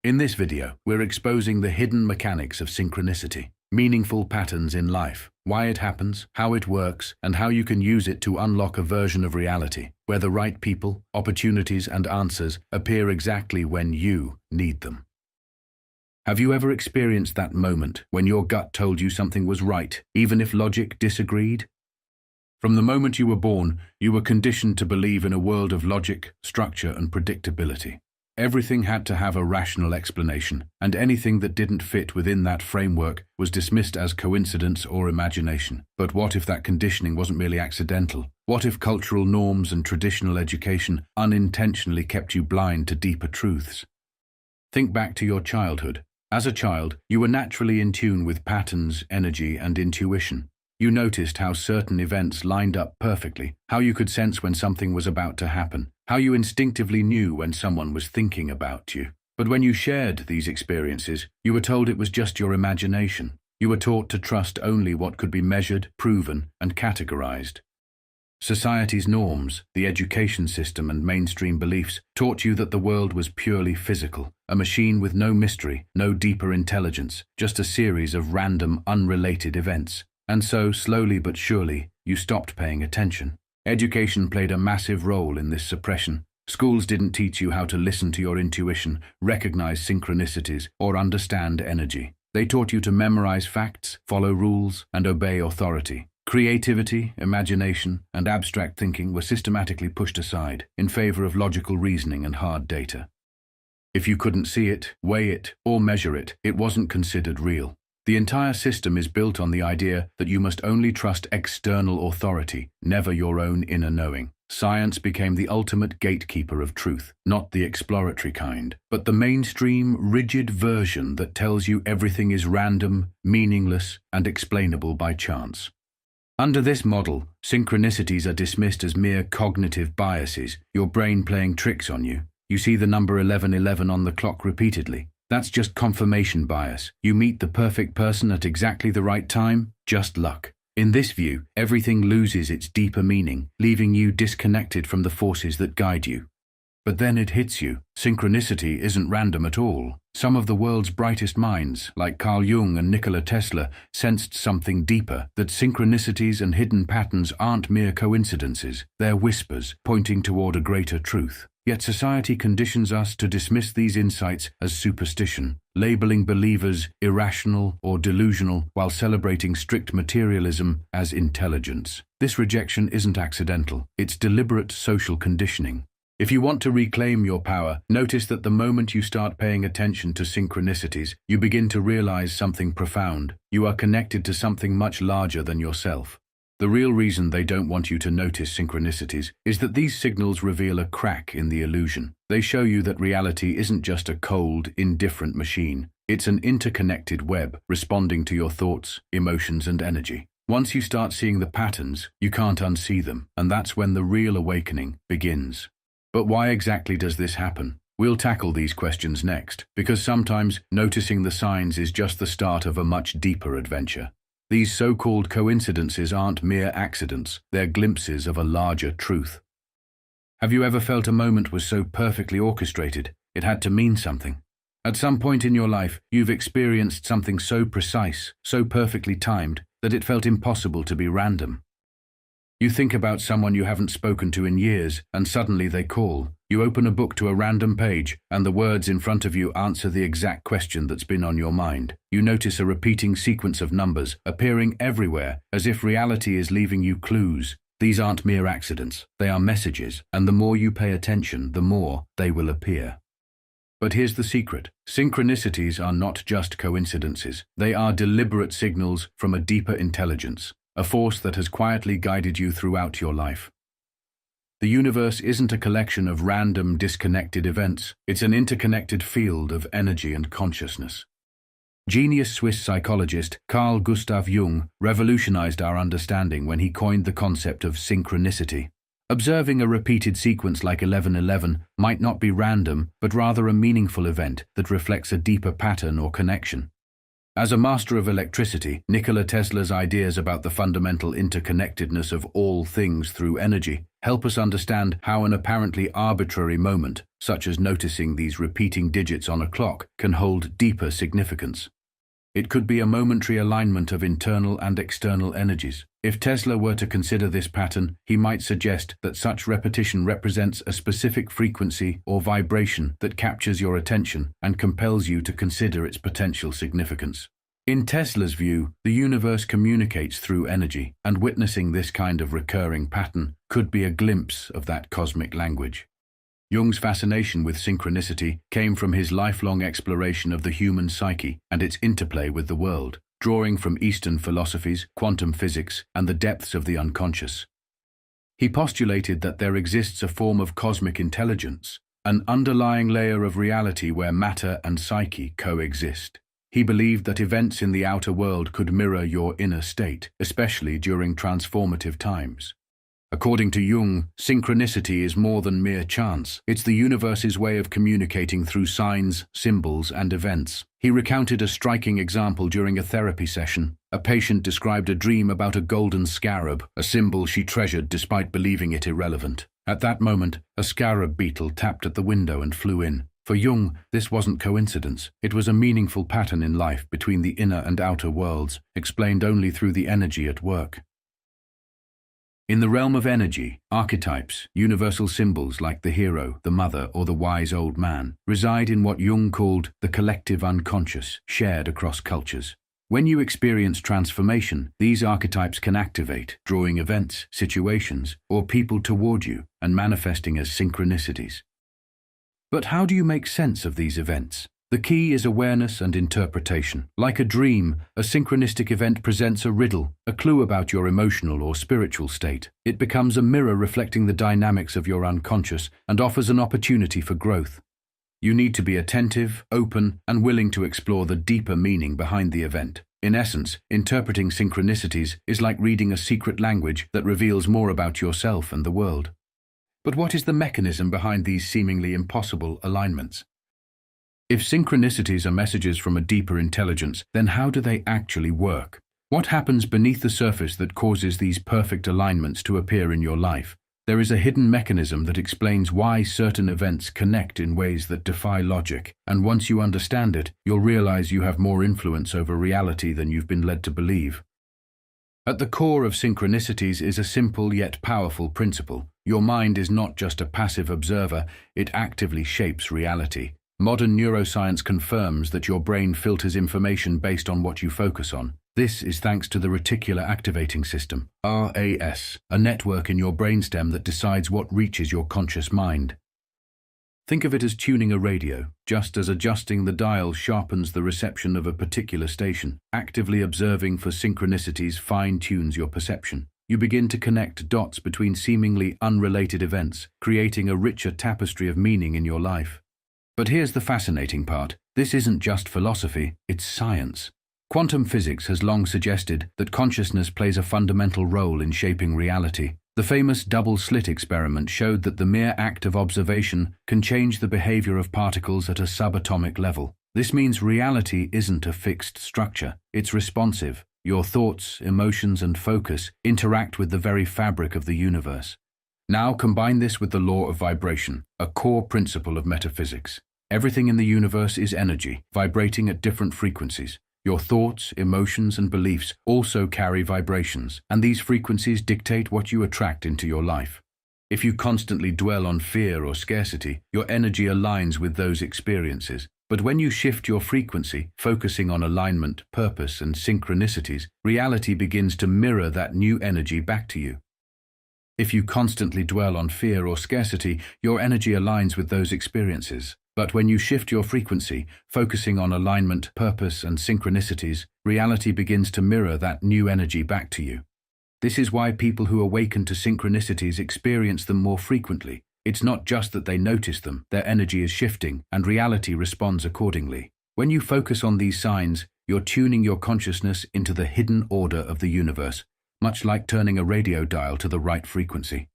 In this video, we're exposing the hidden mechanics of synchronicity, meaningful patterns in life, why it happens, how it works, and how you can use it to unlock a version of reality where the right people, opportunities, and answers appear exactly when you need them. Have you ever experienced that moment when your gut told you something was right, even if logic disagreed? From the moment you were born, you were conditioned to believe in a world of logic, structure, and predictability. Everything had to have a rational explanation, and anything that didn't fit within that framework was dismissed as coincidence or imagination. But what if that conditioning wasn't merely accidental? What if cultural norms and traditional education unintentionally kept you blind to deeper truths? Think back to your childhood. As a child, you were naturally in tune with patterns, energy, and intuition. You noticed how certain events lined up perfectly, how you could sense when something was about to happen, how you instinctively knew when someone was thinking about you. But when you shared these experiences, you were told it was just your imagination. You were taught to trust only what could be measured, proven, and categorized. Society's norms, the education system, and mainstream beliefs taught you that the world was purely physical, a machine with no mystery, no deeper intelligence, just a series of random, unrelated events. And so, slowly but surely, you stopped paying attention. Education played a massive role in this suppression. Schools didn't teach you how to listen to your intuition, recognize synchronicities, or understand energy. They taught you to memorize facts, follow rules, and obey authority. Creativity, imagination, and abstract thinking were systematically pushed aside in favor of logical reasoning and hard data. If you couldn't see it, weigh it, or measure it, it wasn't considered real. The entire system is built on the idea that you must only trust external authority, never your own inner knowing. Science became the ultimate gatekeeper of truth, not the exploratory kind, but the mainstream, rigid version that tells you everything is random, meaningless, and explainable by chance. Under this model, synchronicities are dismissed as mere cognitive biases, your brain playing tricks on you. You see the number 11:11 on the clock repeatedly. That's just confirmation bias. You meet the perfect person at exactly the right time, just luck. In this view, everything loses its deeper meaning, leaving you disconnected from the forces that guide you. But then it hits you. Synchronicity isn't random at all. Some of the world's brightest minds, like Carl Jung and Nikola Tesla, sensed something deeper, that synchronicities and hidden patterns aren't mere coincidences. They're whispers, pointing toward a greater truth. Yet society conditions us to dismiss these insights as superstition, labeling believers irrational or delusional while celebrating strict materialism as intelligence. This rejection isn't accidental. It's deliberate social conditioning. If you want to reclaim your power, notice that the moment you start paying attention to synchronicities, you begin to realize something profound. You are connected to something much larger than yourself. The real reason they don't want you to notice synchronicities is that these signals reveal a crack in the illusion. They show you that reality isn't just a cold, indifferent machine. It's an interconnected web responding to your thoughts, emotions, and energy. Once you start seeing the patterns, you can't unsee them, and that's when the real awakening begins. But why exactly does this happen? We'll tackle these questions next, because sometimes noticing the signs is just the start of a much deeper adventure. These so-called coincidences aren't mere accidents, they're glimpses of a larger truth. Have you ever felt a moment was so perfectly orchestrated, it had to mean something? At some point in your life, you've experienced something so precise, so perfectly timed, that it felt impossible to be random. You think about someone you haven't spoken to in years, and suddenly they call. You open a book to a random page, and the words in front of you answer the exact question that's been on your mind. You notice a repeating sequence of numbers, appearing everywhere, as if reality is leaving you clues. These aren't mere accidents, they are messages, and the more you pay attention, the more they will appear. But here's the secret. Synchronicities are not just coincidences. They are deliberate signals from a deeper intelligence, a force that has quietly guided you throughout your life. The universe isn't a collection of random, disconnected events. It's an interconnected field of energy and consciousness. Genius Swiss psychologist Carl Gustav Jung revolutionized our understanding when he coined the concept of synchronicity. Observing a repeated sequence like 1111 might not be random, but rather a meaningful event that reflects a deeper pattern or connection. As a master of electricity, Nikola Tesla's ideas about the fundamental interconnectedness of all things through energy help us understand how an apparently arbitrary moment, such as noticing these repeating digits on a clock, can hold deeper significance. It could be a momentary alignment of internal and external energies. If Tesla were to consider this pattern, he might suggest that such repetition represents a specific frequency or vibration that captures your attention and compels you to consider its potential significance. In Tesla's view, the universe communicates through energy, and witnessing this kind of recurring pattern could be a glimpse of that cosmic language. Jung's fascination with synchronicity came from his lifelong exploration of the human psyche and its interplay with the world, drawing from Eastern philosophies, quantum physics, and the depths of the unconscious. He postulated that there exists a form of cosmic intelligence, an underlying layer of reality where matter and psyche coexist. He believed that events in the outer world could mirror your inner state, especially during transformative times. According to Jung, synchronicity is more than mere chance. It's the universe's way of communicating through signs, symbols, and events. He recounted a striking example during a therapy session. A patient described a dream about a golden scarab, a symbol she treasured despite believing it irrelevant. At that moment, a scarab beetle tapped at the window and flew in. For Jung, this wasn't coincidence. It was a meaningful pattern in life between the inner and outer worlds, explained only through the energy at work. In the realm of energy, archetypes, universal symbols like the hero, the mother, or the wise old man, reside in what Jung called the collective unconscious, shared across cultures. When you experience transformation, these archetypes can activate, drawing events, situations, or people toward you and manifesting as synchronicities. But how do you make sense of these events? The key is awareness and interpretation. Like a dream, a synchronistic event presents a riddle, a clue about your emotional or spiritual state. It becomes a mirror reflecting the dynamics of your unconscious and offers an opportunity for growth. You need to be attentive, open, and willing to explore the deeper meaning behind the event. In essence, interpreting synchronicities is like reading a secret language that reveals more about yourself and the world. But what is the mechanism behind these seemingly impossible alignments? If synchronicities are messages from a deeper intelligence, then how do they actually work? What happens beneath the surface that causes these perfect alignments to appear in your life? There is a hidden mechanism that explains why certain events connect in ways that defy logic, and once you understand it, you'll realize you have more influence over reality than you've been led to believe. At the core of synchronicities is a simple yet powerful principle. Your mind is not just a passive observer, it actively shapes reality. Modern neuroscience confirms that your brain filters information based on what you focus on. This is thanks to the reticular activating system, RAS, a network in your brainstem that decides what reaches your conscious mind. Think of it as tuning a radio. Just as adjusting the dial sharpens the reception of a particular station, actively observing for synchronicities fine-tunes your perception. you begin to connect dots between seemingly unrelated events, creating a richer tapestry of meaning in your life. But here's the fascinating part. This isn't just philosophy, it's science. Quantum physics has long suggested that consciousness plays a fundamental role in shaping reality. The famous double-slit experiment showed that the mere act of observation can change the behavior of particles at a subatomic level. This means reality isn't a fixed structure, it's responsive. Your thoughts, emotions, and focus interact with the very fabric of the universe. Now combine this with the law of vibration, a core principle of metaphysics. Everything in the universe is energy, vibrating at different frequencies. Your thoughts, emotions, and beliefs also carry vibrations, and these frequencies dictate what you attract into your life. If you constantly dwell on fear or scarcity, your energy aligns with those experiences. But when you shift your frequency, focusing on alignment, purpose, and synchronicities, reality begins to mirror that new energy back to you. If you constantly dwell on fear or scarcity, your energy aligns with those experiences. But when you shift your frequency, focusing on alignment, purpose, and synchronicities, reality begins to mirror that new energy back to you. This is why people who awaken to synchronicities experience them more frequently. It's not just that they notice them, their energy is shifting, and reality responds accordingly. When you focus on these signs, you're tuning your consciousness into the hidden order of the universe, much like turning a radio dial to the right frequency.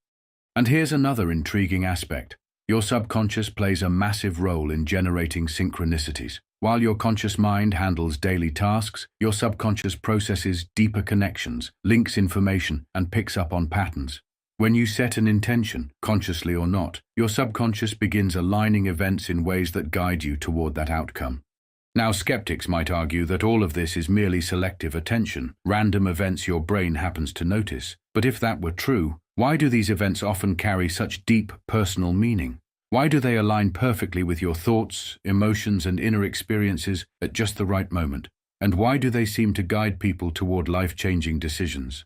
And here's another intriguing aspect. Your subconscious plays a massive role in generating synchronicities. While your conscious mind handles daily tasks, your subconscious processes deeper connections, links information, and picks up on patterns. When you set an intention, consciously or not, your subconscious begins aligning events in ways that guide you toward that outcome. Now, skeptics might argue that all of this is merely selective attention, random events your brain happens to notice. But if that were true, why do these events often carry such deep personal meaning? Why do they align perfectly with your thoughts, emotions, and inner experiences at just the right moment? And why do they seem to guide people toward life-changing decisions?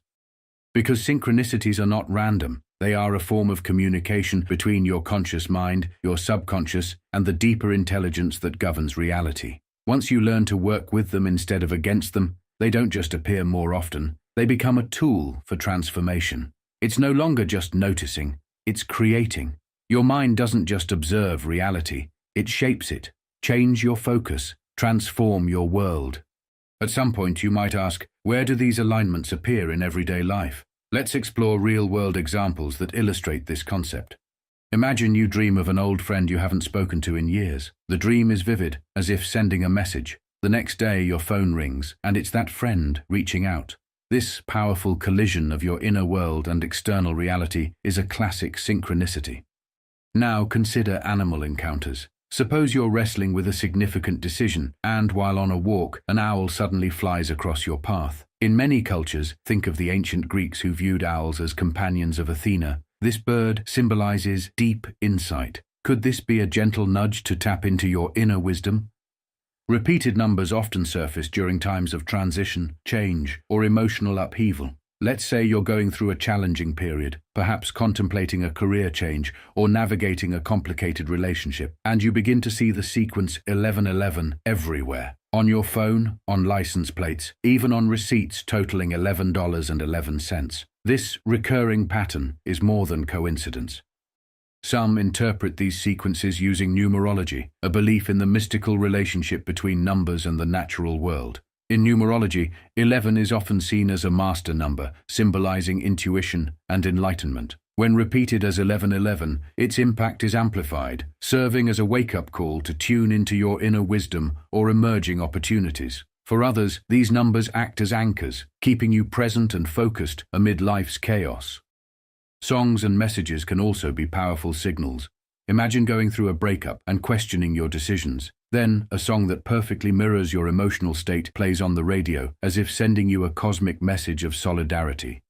Because synchronicities are not random. They are a form of communication between your conscious mind, your subconscious, and the deeper intelligence that governs reality. Once you learn to work with them instead of against them, they don't just appear more often, they become a tool for transformation. It's no longer just noticing, it's creating. Your mind doesn't just observe reality, it shapes it. Change your focus, transform your world. At some point you might ask, where do these alignments appear in everyday life? Let's explore real-world examples that illustrate this concept. Imagine you dream of an old friend you haven't spoken to in years. The dream is vivid, as if sending a message. The next day your phone rings, and it's that friend reaching out. This powerful collision of your inner world and external reality is a classic synchronicity. Now consider animal encounters. Suppose you're wrestling with a significant decision, and while on a walk, an owl suddenly flies across your path. In many cultures, think of the ancient Greeks who viewed owls as companions of Athena. This bird symbolizes deep insight. Could this be a gentle nudge to tap into your inner wisdom? Repeated numbers often surface during times of transition, change, or emotional upheaval. Let's say you're going through a challenging period, perhaps contemplating a career change or navigating a complicated relationship, and you begin to see the sequence 1111 everywhere. On your phone, on license plates, even on receipts totaling $11.11. This recurring pattern is more than coincidence. Some interpret these sequences using numerology, a belief in the mystical relationship between numbers and the natural world. In numerology, 11 is often seen as a master number, symbolizing intuition and enlightenment. When repeated as 1111, its impact is amplified, serving as a wake-up call to tune into your inner wisdom or emerging opportunities. For others, these numbers act as anchors, keeping you present and focused amid life's chaos. Songs and messages can also be powerful signals. Imagine going through a breakup and questioning your decisions. Then, a song that perfectly mirrors your emotional state plays on the radio, as if sending you a cosmic message of solidarity.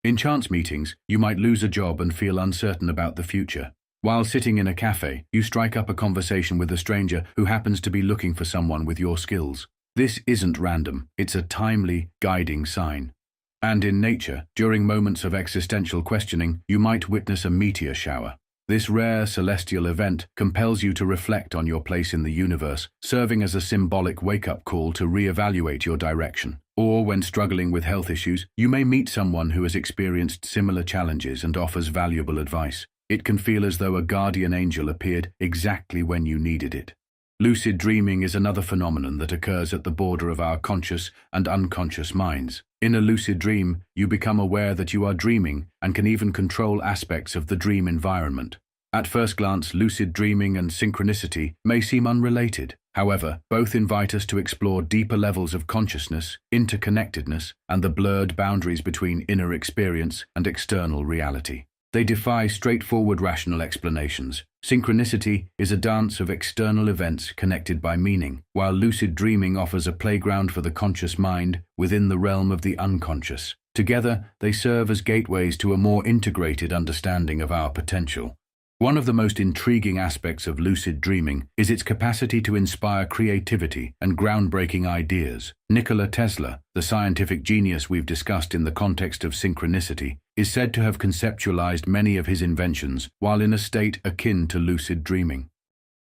In chance meetings, you might lose a job and feel uncertain about the future. While sitting in a cafe, you strike up a conversation with a stranger who happens to be looking for someone with your skills. This isn't random, it's a timely, guiding sign. And in nature, during moments of existential questioning, you might witness a meteor shower. This rare celestial event compels you to reflect on your place in the universe, serving as a symbolic wake-up call to re-evaluate your direction. Or, when struggling with health issues, you may meet someone who has experienced similar challenges and offers valuable advice. It can feel as though a guardian angel appeared exactly when you needed it. Lucid dreaming is another phenomenon that occurs at the border of our conscious and unconscious minds. In a lucid dream, you become aware that you are dreaming and can even control aspects of the dream environment. At first glance, lucid dreaming and synchronicity may seem unrelated. However, both invite us to explore deeper levels of consciousness, interconnectedness, and the blurred boundaries between inner experience and external reality. They defy straightforward rational explanations. Synchronicity is a dance of external events connected by meaning, while lucid dreaming offers a playground for the conscious mind within the realm of the unconscious. Together, they serve as gateways to a more integrated understanding of our potential. One of the most intriguing aspects of lucid dreaming is its capacity to inspire creativity and groundbreaking ideas. Nikola Tesla, the scientific genius we've discussed in the context of synchronicity, is said to have conceptualized many of his inventions while in a state akin to lucid dreaming.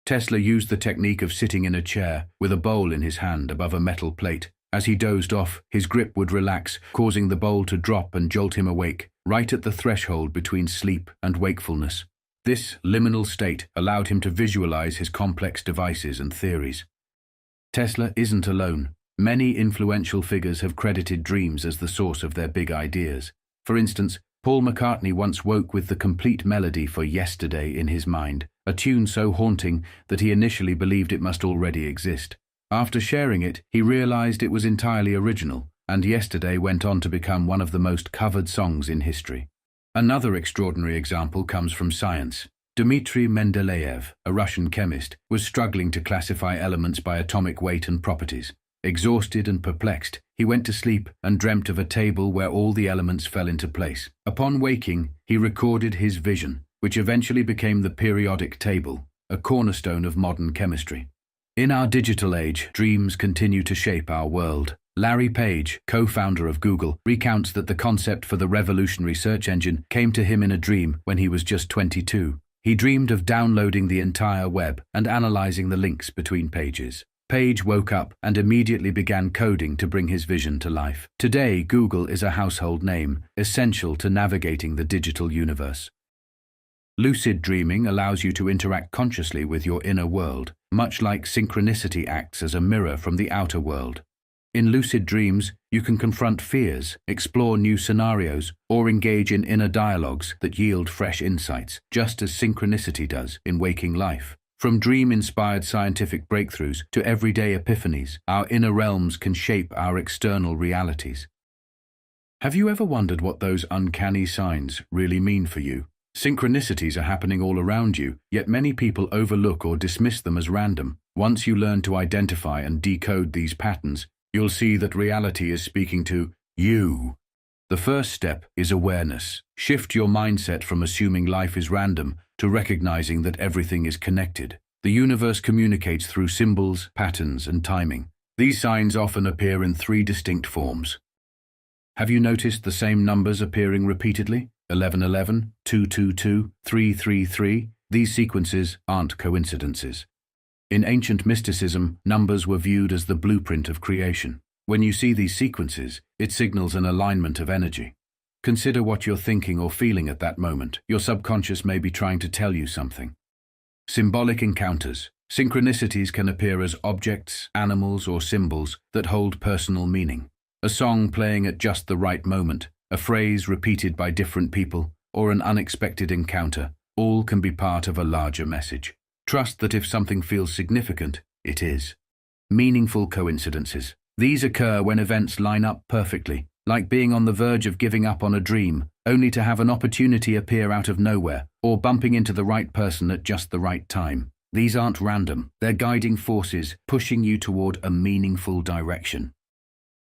Tesla used the technique of sitting in a chair with a bowl in his hand above a metal plate. As he dozed off, his grip would relax, causing the bowl to drop and jolt him awake, right at the threshold between sleep and wakefulness. This liminal state allowed him to visualize his complex devices and theories. Tesla isn't alone. Many influential figures have credited dreams as the source of their big ideas. For instance, Paul McCartney once woke with the complete melody for Yesterday in his mind, a tune so haunting that he initially believed it must already exist. After sharing it, he realized it was entirely original, and Yesterday went on to become one of the most covered songs in history. Another extraordinary example comes from science. Dmitry Mendeleev, a Russian chemist, was struggling to classify elements by atomic weight and properties. Exhausted and perplexed, he went to sleep and dreamt of a table where all the elements fell into place. Upon waking, he recorded his vision, which eventually became the periodic table, a cornerstone of modern chemistry. In our digital age, dreams continue to shape our world. Larry Page, co-founder of Google, recounts that the concept for the revolutionary search engine came to him in a dream when he was just 22. He dreamed of downloading the entire web and analyzing the links between pages. Page woke up and immediately began coding to bring his vision to life. Today, Google is a household name, essential to navigating the digital universe. Lucid dreaming allows you to interact consciously with your inner world, much like synchronicity acts as a mirror from the outer world. In lucid dreams, you can confront fears, explore new scenarios, or engage in inner dialogues that yield fresh insights, just as synchronicity does in waking life. From dream-inspired scientific breakthroughs to everyday epiphanies, our inner realms can shape our external realities. Have you ever wondered what those uncanny signs really mean for you? Synchronicities are happening all around you, yet many people overlook or dismiss them as random. Once you learn to identify and decode these patterns, you'll see that reality is speaking to you. The first step is awareness. Shift your mindset from assuming life is random to recognizing that everything is connected. The universe communicates through symbols, patterns, and timing. These signs often appear in 3 distinct forms. Have you noticed the same numbers appearing repeatedly? 1111, 222, 333. These sequences aren't coincidences. In ancient mysticism, numbers were viewed as the blueprint of creation. When you see these sequences, it signals an alignment of energy. Consider what you're thinking or feeling at that moment. Your subconscious may be trying to tell you something. Symbolic encounters. Synchronicities can appear as objects, animals, or symbols that hold personal meaning. A song playing at just the right moment, a phrase repeated by different people, or an unexpected encounter, all can be part of a larger message. Trust that if something feels significant, it is. Meaningful coincidences. These occur when events line up perfectly, like being on the verge of giving up on a dream, only to have an opportunity appear out of nowhere, or bumping into the right person at just the right time. These aren't random. They're guiding forces, pushing you toward a meaningful direction.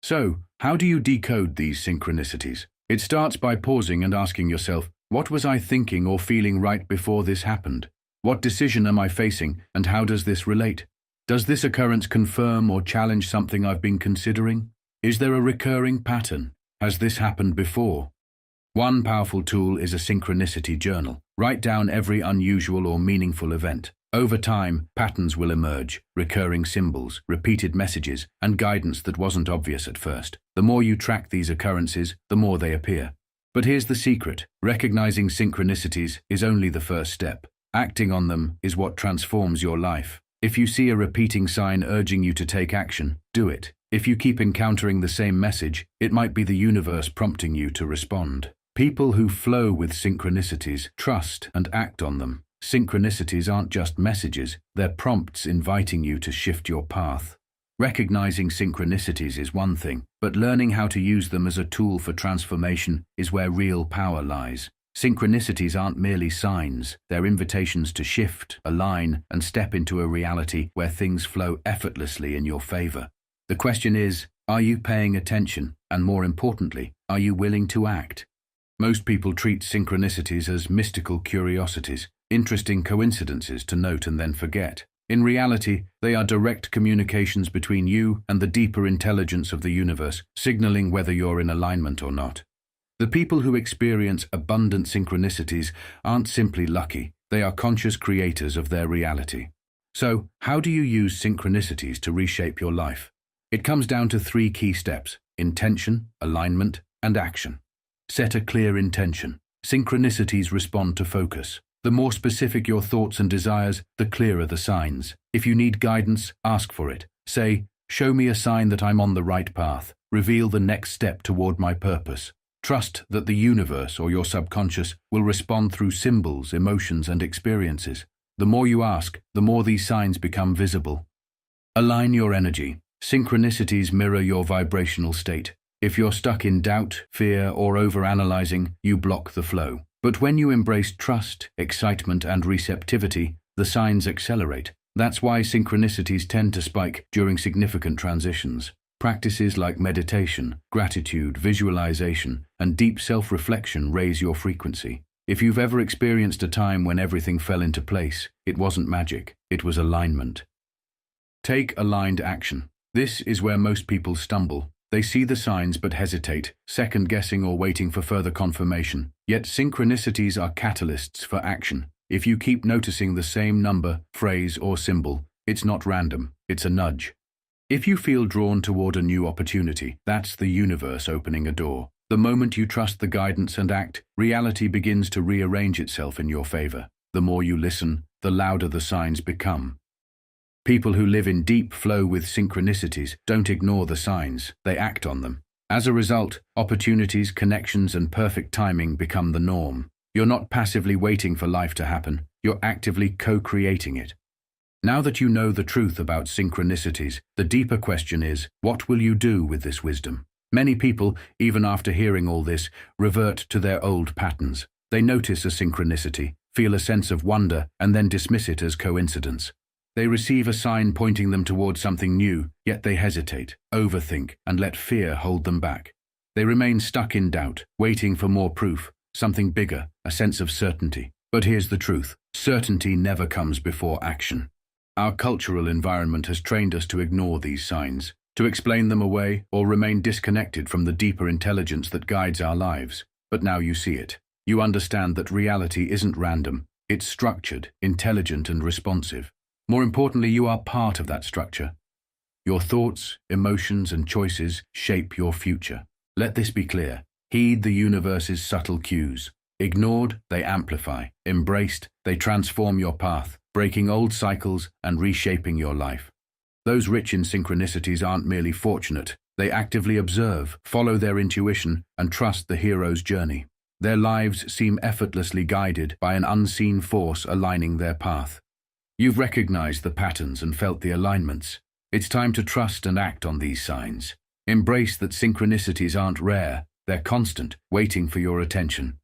So, how do you decode these synchronicities? It starts by pausing and asking yourself, what was I thinking or feeling right before this happened? What decision am I facing, and how does this relate? Does this occurrence confirm or challenge something I've been considering? Is there a recurring pattern? Has this happened before? One powerful tool is a synchronicity journal. Write down every unusual or meaningful event. Over time, patterns will emerge, recurring symbols, repeated messages, and guidance that wasn't obvious at first. The more you track these occurrences, the more they appear. But here's the secret. Recognizing synchronicities is only the first step. Acting on them is what transforms your life. If you see a repeating sign urging you to take action, do it. If you keep encountering the same message, it might be the universe prompting you to respond. People who flow with synchronicities trust and act on them. Synchronicities aren't just messages, they're prompts inviting you to shift your path. Recognizing synchronicities is one thing, but learning how to use them as a tool for transformation is where real power lies. Synchronicities aren't merely signs, they're invitations to shift, align, and step into a reality where things flow effortlessly in your favor. The question is, are you paying attention? And more importantly, are you willing to act? Most people treat synchronicities as mystical curiosities, interesting coincidences to note and then forget. In reality, they are direct communications between you and the deeper intelligence of the universe, signaling whether you're in alignment or not. The people who experience abundant synchronicities aren't simply lucky, they are conscious creators of their reality. So, how do you use synchronicities to reshape your life? It comes down to 3 key steps: intention, alignment, and action. Set a clear intention. Synchronicities respond to focus. The more specific your thoughts and desires, the clearer the signs. If you need guidance, ask for it. Say, "Show me a sign that I'm on the right path. Reveal the next step toward my purpose." Trust that the universe or your subconscious will respond through symbols, emotions, and experiences. The more you ask, the more these signs become visible. Align your energy. Synchronicities mirror your vibrational state. If you're stuck in doubt, fear, or overanalyzing, you block the flow. But when you embrace trust, excitement, and receptivity, the signs accelerate. That's why synchronicities tend to spike during significant transitions. Practices like meditation, gratitude, visualization, and deep self-reflection raise your frequency. If you've ever experienced a time when everything fell into place, it wasn't magic, it was alignment. Take aligned action. This is where most people stumble. They see the signs but hesitate, second-guessing or waiting for further confirmation. Yet synchronicities are catalysts for action. If you keep noticing the same number, phrase, or symbol, it's not random, it's a nudge. If you feel drawn toward a new opportunity, that's the universe opening a door. The moment you trust the guidance and act, reality begins to rearrange itself in your favor. The more you listen, the louder the signs become. People who live in deep flow with synchronicities don't ignore the signs, they act on them. As a result, opportunities, connections, and perfect timing become the norm. You're not passively waiting for life to happen, you're actively co-creating it. Now that you know the truth about synchronicities, the deeper question is, what will you do with this wisdom? Many people, even after hearing all this, revert to their old patterns. They notice a synchronicity, feel a sense of wonder, and then dismiss it as coincidence. They receive a sign pointing them towards something new, yet they hesitate, overthink, and let fear hold them back. They remain stuck in doubt, waiting for more proof, something bigger, a sense of certainty. But here's the truth: certainty never comes before action. Our cultural environment has trained us to ignore these signs, to explain them away, or remain disconnected from the deeper intelligence that guides our lives. But now you see it. You understand that reality isn't random, it's structured, intelligent, and responsive. More importantly, you are part of that structure. Your thoughts, emotions, and choices shape your future. Let this be clear. Heed the universe's subtle cues. Ignored, they amplify. Embraced, they transform your path, breaking old cycles and reshaping your life. Those rich in synchronicities aren't merely fortunate. They actively observe, follow their intuition, and trust the hero's journey. Their lives seem effortlessly guided by an unseen force aligning their path. You've recognized the patterns and felt the alignments. It's time to trust and act on these signs. Embrace that synchronicities aren't rare, they're constant, waiting for your attention.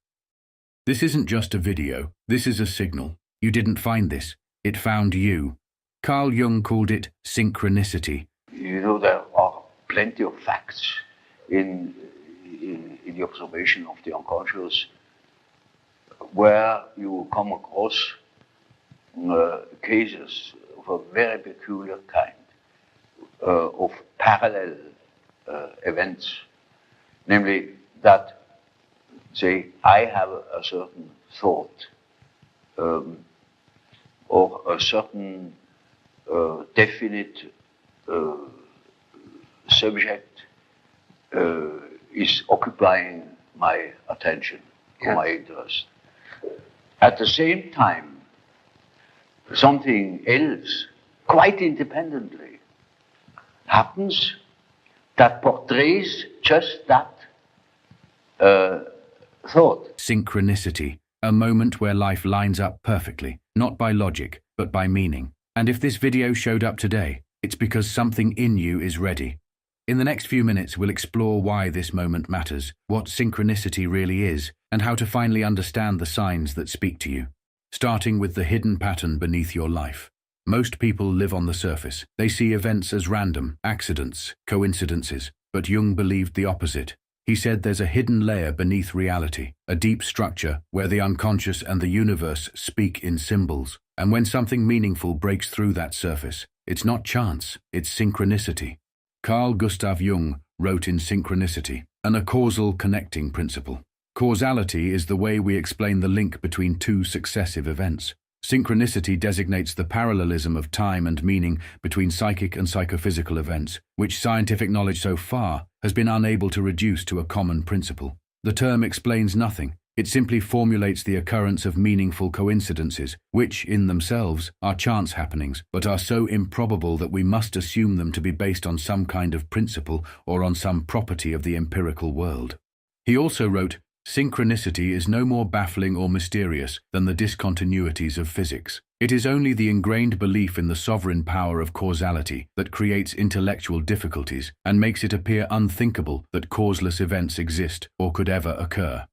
This isn't just a video, this is a signal. You didn't find this, it found you. Carl Jung called it synchronicity. You know, there are plenty of facts in the observation of the unconscious where you come across cases of a very peculiar kind of parallel events, namely that, say, I have a certain thought or a certain definite subject is occupying my attention, or my interest. At the same time, something else, quite independently, happens that portrays just that thought. Synchronicity, a moment where life lines up perfectly, not by logic, but by meaning. And if this video showed up today, it's because something in you is ready. In the next few minutes, we'll explore why this moment matters, what synchronicity really is, and how to finally understand the signs that speak to you. Starting with the hidden pattern beneath your life. Most people live on the surface. They see events as random, accidents, coincidences. But Jung believed the opposite. He said there's a hidden layer beneath reality, a deep structure where the unconscious and the universe speak in symbols. And when something meaningful breaks through that surface, it's not chance, it's synchronicity. Carl Gustav Jung wrote in Synchronicity, a causal connecting principle. Causality is the way we explain the link between two successive events. Synchronicity designates the parallelism of time and meaning between psychic and psychophysical events, which scientific knowledge so far has been unable to reduce to a common principle. The term explains nothing. It simply formulates the occurrence of meaningful coincidences, which, in themselves, are chance happenings, but are so improbable that we must assume them to be based on some kind of principle or on some property of the empirical world. He also wrote, "Synchronicity is no more baffling or mysterious than the discontinuities of physics. It is only the ingrained belief in the sovereign power of causality that creates intellectual difficulties and makes it appear unthinkable that causeless events exist or could ever occur."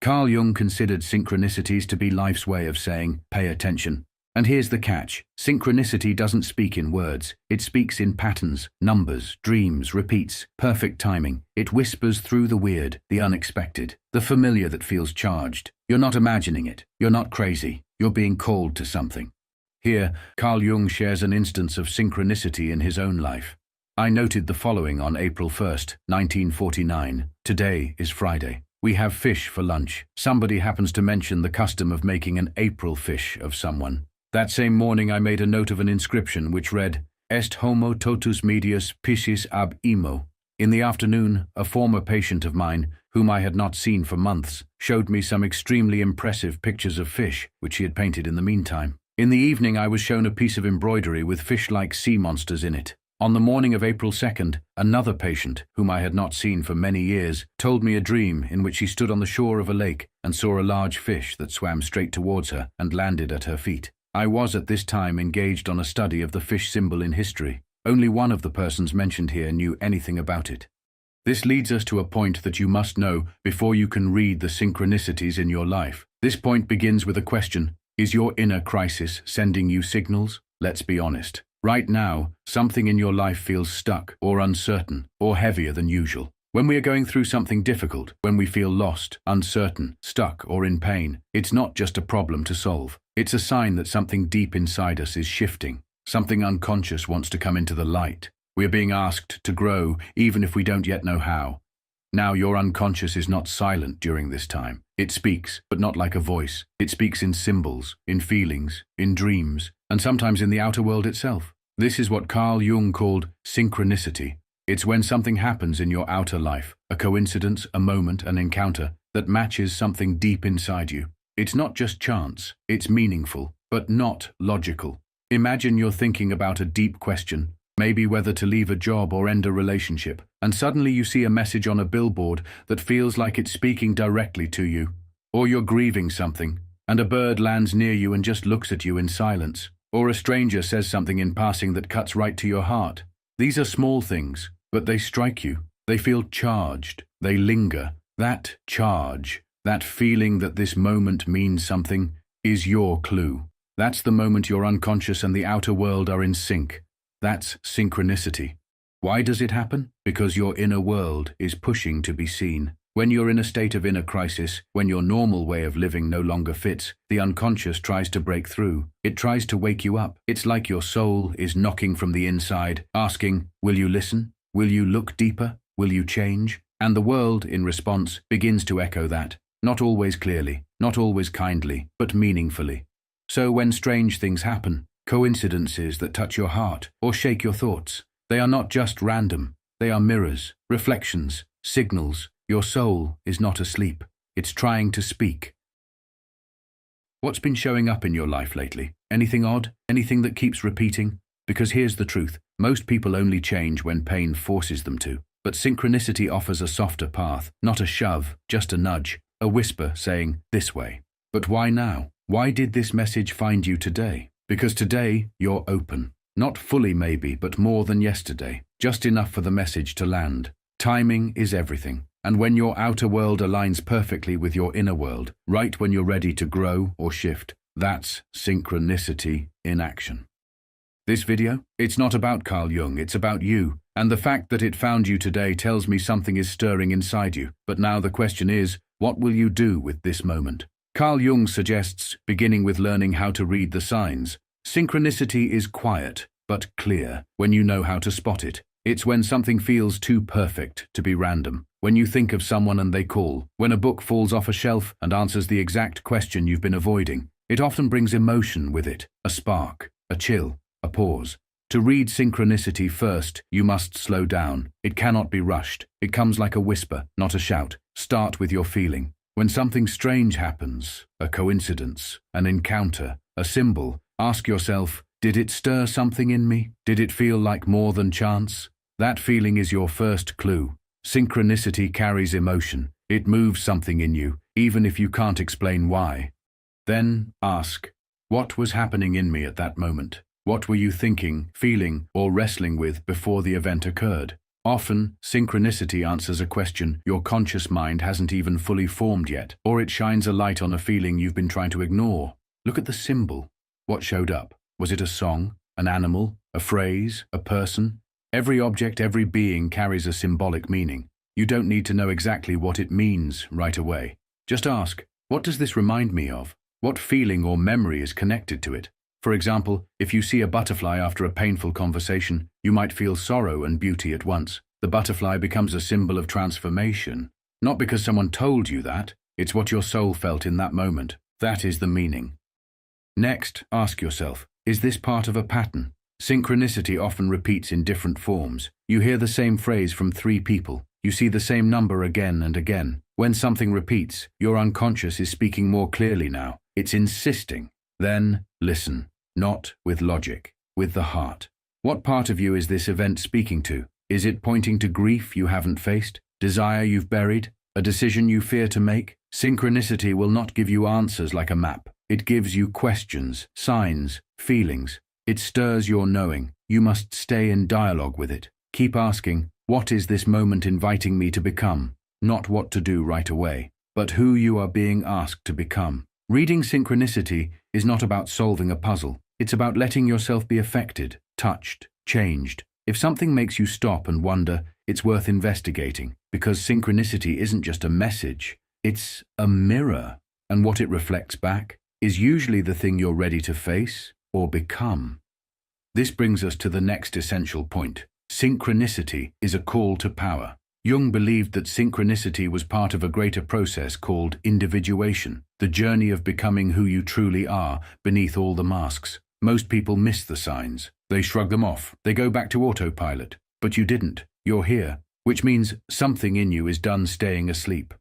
Carl Jung considered synchronicities to be life's way of saying, pay attention. And here's the catch. Synchronicity doesn't speak in words. It speaks in patterns, numbers, dreams, repeats, perfect timing. It whispers through the weird, the unexpected, the familiar that feels charged. You're not imagining it. You're not crazy. You're being called to something. Here, Carl Jung shares an instance of synchronicity in his own life. I noted the following on April 1st, 1949. Today is Friday. We have fish for lunch. Somebody happens to mention the custom of making an April fish of someone. That same morning I made a note of an inscription which read, Est homo totus medius piscis ab imo. In the afternoon, a former patient of mine, whom I had not seen for months, showed me some extremely impressive pictures of fish, which he had painted in the meantime. In the evening I was shown a piece of embroidery with fish-like sea monsters in it. On the morning of April 2nd, another patient, whom I had not seen for many years, told me a dream in which she stood on the shore of a lake and saw a large fish that swam straight towards her and landed at her feet. I was at this time engaged on a study of the fish symbol in history. Only one of the persons mentioned here knew anything about it. This leads us to a point that you must know before you can read the synchronicities in your life. This point begins with a question. Is your inner crisis sending you signals? Let's be honest. Right now, something in your life feels stuck or uncertain or heavier than usual. When we are going through something difficult, when we feel lost, uncertain, stuck or in pain, it's not just a problem to solve. It's a sign that something deep inside us is shifting. Something unconscious wants to come into the light. We are being asked to grow, even if we don't yet know how. Now your unconscious is not silent during this time. It speaks, but not like a voice. It speaks in symbols, in feelings, in dreams, and sometimes in the outer world itself. This is what Carl Jung called synchronicity. It's when something happens in your outer life, a coincidence, a moment, an encounter, that matches something deep inside you. It's not just chance, it's meaningful, but not logical. Imagine you're thinking about a deep question, maybe whether to leave a job or end a relationship, and suddenly you see a message on a billboard that feels like it's speaking directly to you. Or you're grieving something, and a bird lands near you and just looks at you in silence. Or a stranger says something in passing that cuts right to your heart. These are small things, but they strike you. They feel charged. They linger. That charge, that feeling that this moment means something, is your clue. That's the moment your unconscious and the outer world are in sync. That's synchronicity. Why does it happen? Because your inner world is pushing to be seen. When you're in a state of inner crisis, when your normal way of living no longer fits, the unconscious tries to break through. It tries to wake you up. It's like your soul is knocking from the inside, asking, will you listen? Will you look deeper? Will you change? And the world, in response, begins to echo that. Not always clearly, not always kindly, but meaningfully. So when strange things happen, coincidences that touch your heart or shake your thoughts, they are not just random. They are mirrors, reflections, signals. Your soul is not asleep. It's trying to speak. What's been showing up in your life lately? Anything odd? Anything that keeps repeating? Because here's the truth. Most people only change when pain forces them to. But synchronicity offers a softer path, not a shove, just a nudge, a whisper saying, this way. But why now? Why did this message find you today? Because today, you're open. Not fully maybe, but more than yesterday. Just enough for the message to land. Timing is everything. And when your outer world aligns perfectly with your inner world, right when you're ready to grow or shift, that's synchronicity in action. This video, it's not about Carl Jung, it's about you. And the fact that it found you today tells me something is stirring inside you. But now the question is, what will you do with this moment? Carl Jung suggests beginning with learning how to read the signs. Synchronicity is quiet, but clear, when you know how to spot it. It's when something feels too perfect to be random. When you think of someone and they call. When a book falls off a shelf and answers the exact question you've been avoiding. It often brings emotion with it. A spark, a chill, a pause. To read synchronicity first, you must slow down. It cannot be rushed. It comes like a whisper, not a shout. Start with your feeling. When something strange happens, a coincidence, an encounter, a symbol, ask yourself, did it stir something in me? Did it feel like more than chance? That feeling is your first clue. Synchronicity carries emotion. It moves something in you, even if you can't explain why. Then ask, what was happening in me at that moment? What were you thinking, feeling, or wrestling with before the event occurred? Often, synchronicity answers a question your conscious mind hasn't even fully formed yet, or it shines a light on a feeling you've been trying to ignore. Look at the symbol. What showed up? Was it a song, an animal, a phrase, a person? Every object, every being carries a symbolic meaning. You don't need to know exactly what it means right away. Just ask, what does this remind me of? What feeling or memory is connected to it? For example, if you see a butterfly after a painful conversation, you might feel sorrow and beauty at once. The butterfly becomes a symbol of transformation. Not because someone told you that, it's what your soul felt in that moment. That is the meaning. Next, ask yourself, is this part of a pattern? Synchronicity often repeats in different forms. You hear the same phrase from 3 people. You see the same number again and again. When something repeats, your unconscious is speaking more clearly now. It's insisting. Then, listen. Not with logic, with the heart. What part of you is this event speaking to? Is it pointing to grief you haven't faced? Desire you've buried? A decision you fear to make? Synchronicity will not give you answers like a map. It gives you questions, signs, feelings. It stirs your knowing. You must stay in dialogue with it. Keep asking, what is this moment inviting me to become? Not what to do right away, but who you are being asked to become. Reading synchronicity is not about solving a puzzle. It's about letting yourself be affected, touched, changed. If something makes you stop and wonder, it's worth investigating, because synchronicity isn't just a message, it's a mirror, and what it reflects back is usually the thing you're ready to face or become. This brings us to the next essential point. Synchronicity is a call to power. Jung believed that synchronicity was part of a greater process called individuation, the journey of becoming who you truly are beneath all the masks. Most people miss the signs. They shrug them off. They go back to autopilot. But you didn't. You're here, which means something in you is done staying asleep.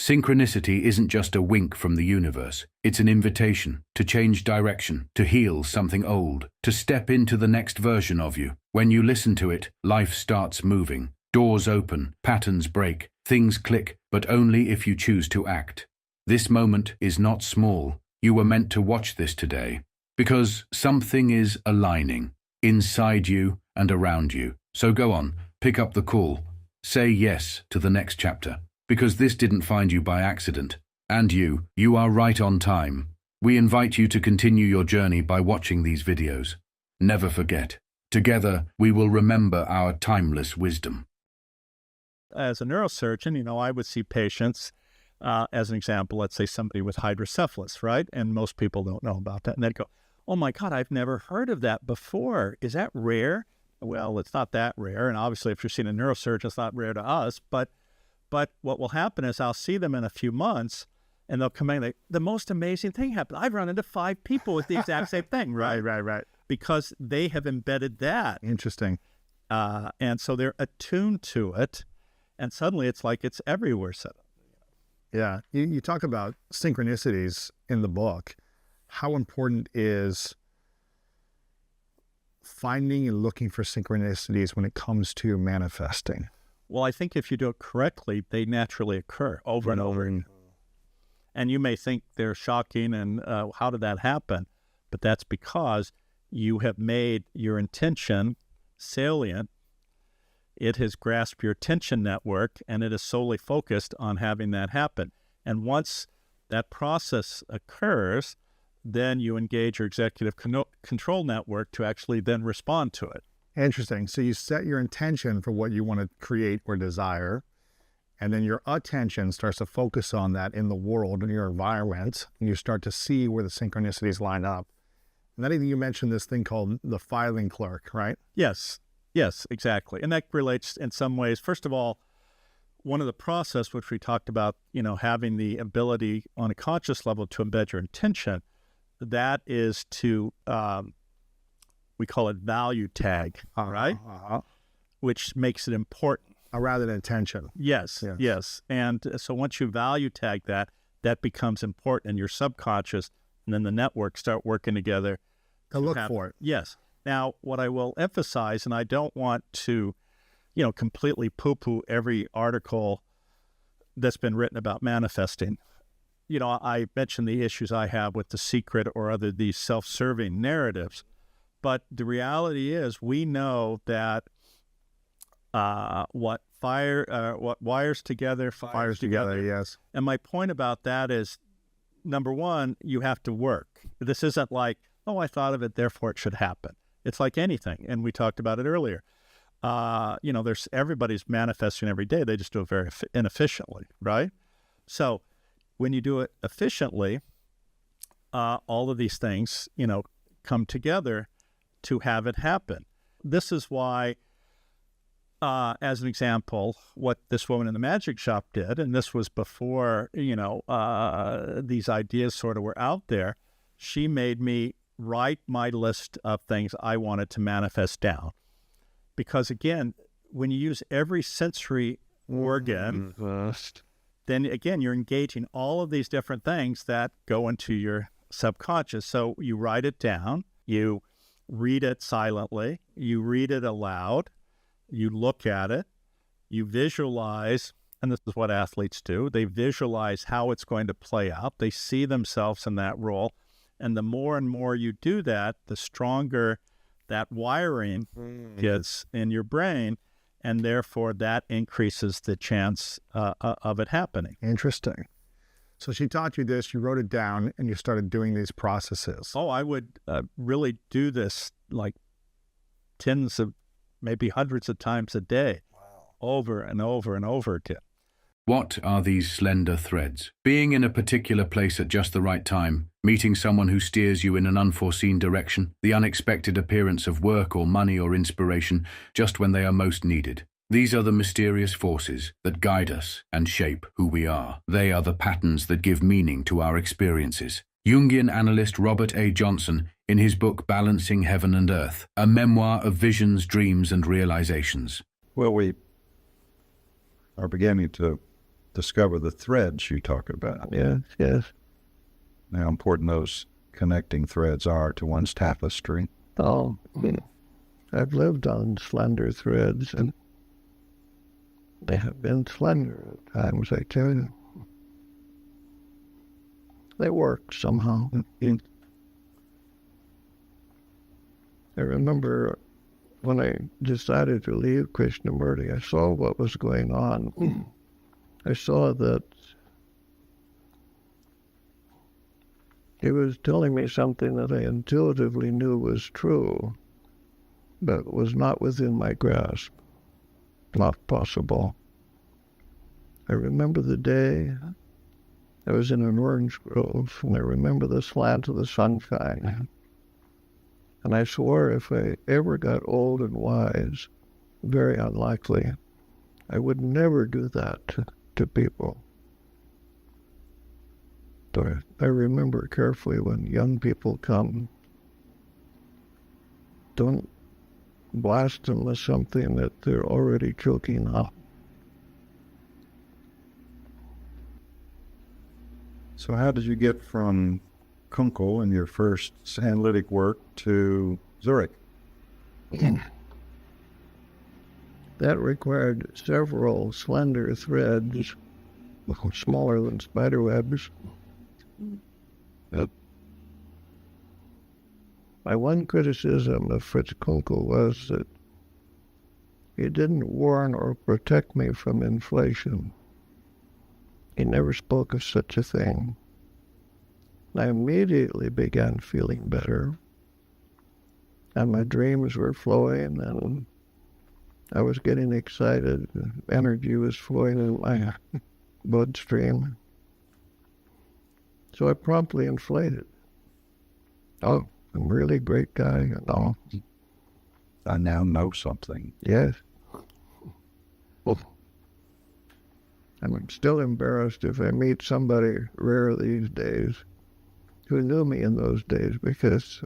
Synchronicity isn't just a wink from the universe. It's an invitation to change direction, to heal something old, to step into the next version of you. When you listen to it, life starts moving. Doors open, patterns break, things click, but only if you choose to act. This moment is not small. You were meant to watch this today, because something is aligning inside you and around you. So go on, pick up the call. Say yes to the next chapter, because this didn't find you by accident. And you are right on time. We invite you to continue your journey by watching these videos. Never forget, together we will remember our timeless wisdom. As a neurosurgeon, I would see patients, as an example, let's say somebody with hydrocephalus, right? And most people don't know about that. And they'd go, oh my God, I've never heard of that before. Is that rare? Well, it's not that rare. And obviously, if you're seeing a neurosurgeon, it's not rare to us. But what will happen is I'll see them in a few months, And they'll come in and the most amazing thing happened. I've run into 5 people with the exact same thing, right? Right. Because they have embedded that. Interesting. And so they're attuned to it, and suddenly it's like it's everywhere. Yeah. You talk about synchronicities in the book. How important is finding and looking for synchronicities when it comes to manifesting? Well, I think if you do it correctly, they naturally occur over and over. And you may think they're shocking and how did that happen? But that's because you have made your intention salient. It has grasped your attention network, and it is solely focused on having that happen. And once that process occurs, then you engage your executive control network to actually then respond to it. Interesting. So you set your intention for what you want to create or desire, and then your attention starts to focus on that in the world, in your environment, and you start to see where the synchronicities line up. And then I think you mentioned this thing called the filing clerk, right? Yes, exactly. And that relates in some ways. First of all, one of the process which we talked about, having the ability on a conscious level to embed your intention, that is to, we call it value tag, right? Which makes it important. Rather than intention. Yes. And so once you value tag that, that becomes important in your subconscious, and then the networks start working together. To look for it. Yes. Now, what I will emphasize, and I don't want to, completely poo-poo every article that's been written about manifesting. I mentioned the issues I have with The Secret or these self-serving narratives, but the reality is we know that what wires together fires together. Yes. And my point about that is, number one, you have to work. This isn't like, oh, I thought of it, therefore it should happen. It's like anything, and we talked about it earlier. Everybody's manifesting every day. They just do it very inefficiently, right? So when you do it efficiently, all of these things, come together to have it happen. This is why, as an example, what this woman in the magic shop did, and this was before, these ideas sort of were out there, she made me write my list of things I wanted to manifest down. Because again, when you use every sensory organ, then again, you're engaging all of these different things that go into your subconscious. So you write it down, you read it silently, you read it aloud, you look at it, you visualize, and this is what athletes do. They visualize how it's going to play out. They see themselves in that role. And the more and more you do that, the stronger that wiring gets in your brain, and therefore that increases the chance of it happening. Interesting. So she taught you this, you wrote it down, and you started doing these processes. Oh, I would really do this like tens of, maybe hundreds of times a day, over and over and over again. What are these slender threads? Being in a particular place at just the right time, meeting someone who steers you in an unforeseen direction, the unexpected appearance of work or money or inspiration just when they are most needed. These are the mysterious forces that guide us and shape who we are. They are the patterns that give meaning to our experiences. Jungian analyst Robert A. Johnson, in his book Balancing Heaven and Earth, a memoir of visions, dreams, and realizations. Well, we are beginning to discover the threads you talk about. Yes. How important those connecting threads are to one's tapestry. Oh, I've lived on slender threads, and they have been slender at times, I tell you. They work somehow. I remember when I decided to leave Krishnamurti, I saw what was going on. I saw that he was telling me something that I intuitively knew was true, but was not within my grasp, not possible. I remember the day I was in an orange grove, and I remember the slant of the sunshine. And I swore if I ever got old and wise, very unlikely, I would never do that to people. I remember carefully when young people come, don't blast them with something that they're already choking up. So how did you get from Kunkel in your first analytic work to Zurich? That required several slender threads, smaller than spider webs. My one criticism of Fritz Kunkel was that he didn't warn or protect me from inflation. He never spoke of such a thing. I immediately began feeling better, and my dreams were flowing, and I was getting excited. Energy was flowing in my bloodstream. So I promptly inflated. Oh, I'm a really great guy, and all. I now know something. Yes. I'm still embarrassed if I meet somebody rare these days who knew me in those days, because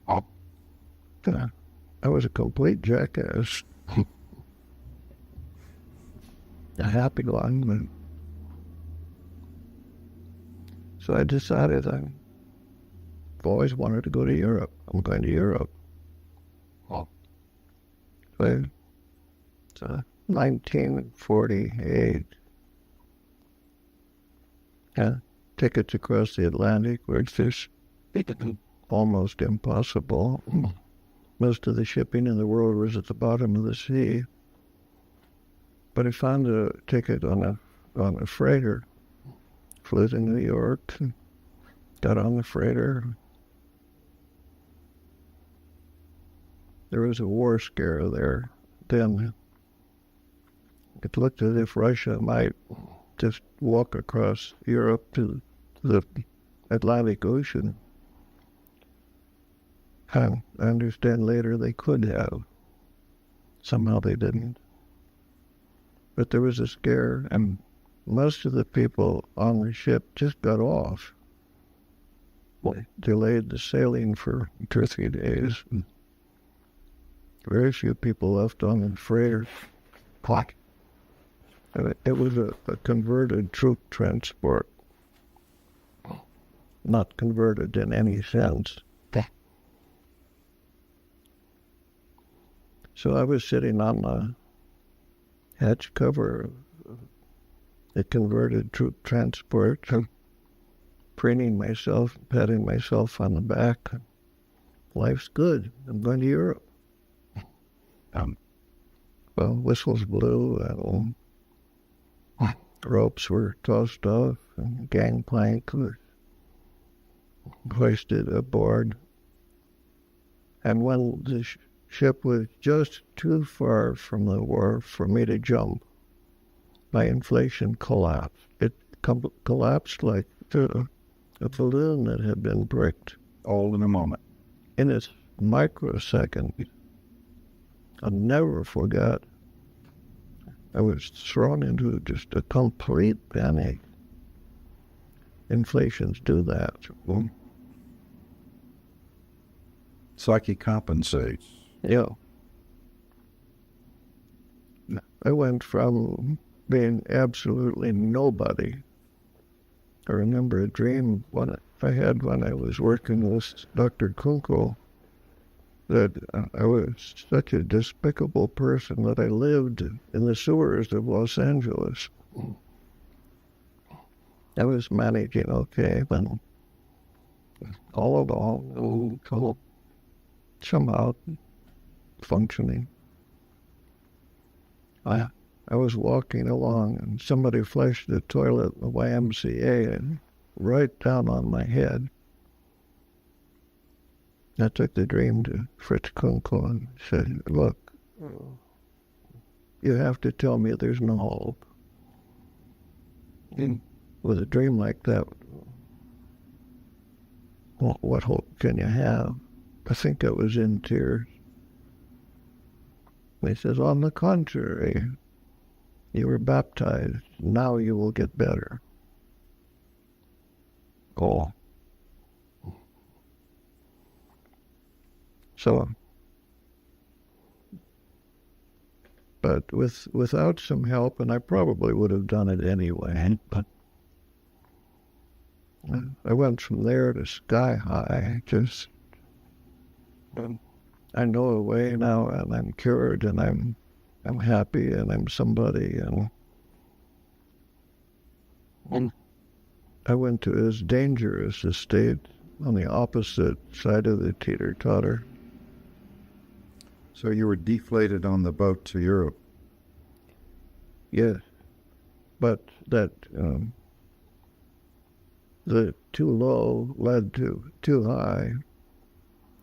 I was a complete jackass. A happy one. So I decided I've always wanted to go to Europe. I'm going to Europe. So 1948. Tickets across the Atlantic were just almost impossible. Most of the shipping in the world was at the bottom of the sea. But I found a ticket on a freighter, flew to New York, got on the freighter. There was a war scare there then. It looked as if Russia might just walk across Europe to the Atlantic Ocean. I understand later they could have. Somehow they didn't. But there was a scare, and most of the people on the ship just got off. Delayed the sailing for 2 or 3 days. Very few people left on the freighter. It was a converted troop transport. Not converted in any sense. So I was sitting on the hatch cover of the converted troop transport, preening myself, patting myself on the back. Life's good. I'm going to Europe. Well, whistles blew, and ropes were tossed off, and gangplank was hoisted aboard. And when the ship was just too far from the wharf for me to jump, my inflation collapsed. It collapsed like a balloon that had been bricked. All in a moment. In a microsecond. I never forgot. I was thrown into just a complete panic. Inflations do that. Psyche compensates. Yeah. I went from being absolutely nobody. I remember a dream I had when I was working with Dr. Kunkel, that I was such a despicable person that I lived in the sewers of Los Angeles. I was managing okay, but all along, somehow functioning. I was walking along and somebody flushed the toilet in the YMCA and right down on my head. I took the dream to Fritz Kunkel and said, look, you have to tell me there's no hope. With a dream like that, what hope can you have? I think I was in tears. He says, on the contrary, you were baptized. Now you will get better. all. So, but without some help, and I probably would have done it anyway, but I went from there to sky high, just, I know a way now, and I'm cured, and I'm happy, and I'm somebody, and I went to as dangerous a state on the opposite side of the teeter-totter. So you were deflated on the boat to Europe? Yes, but that the too low led to too high,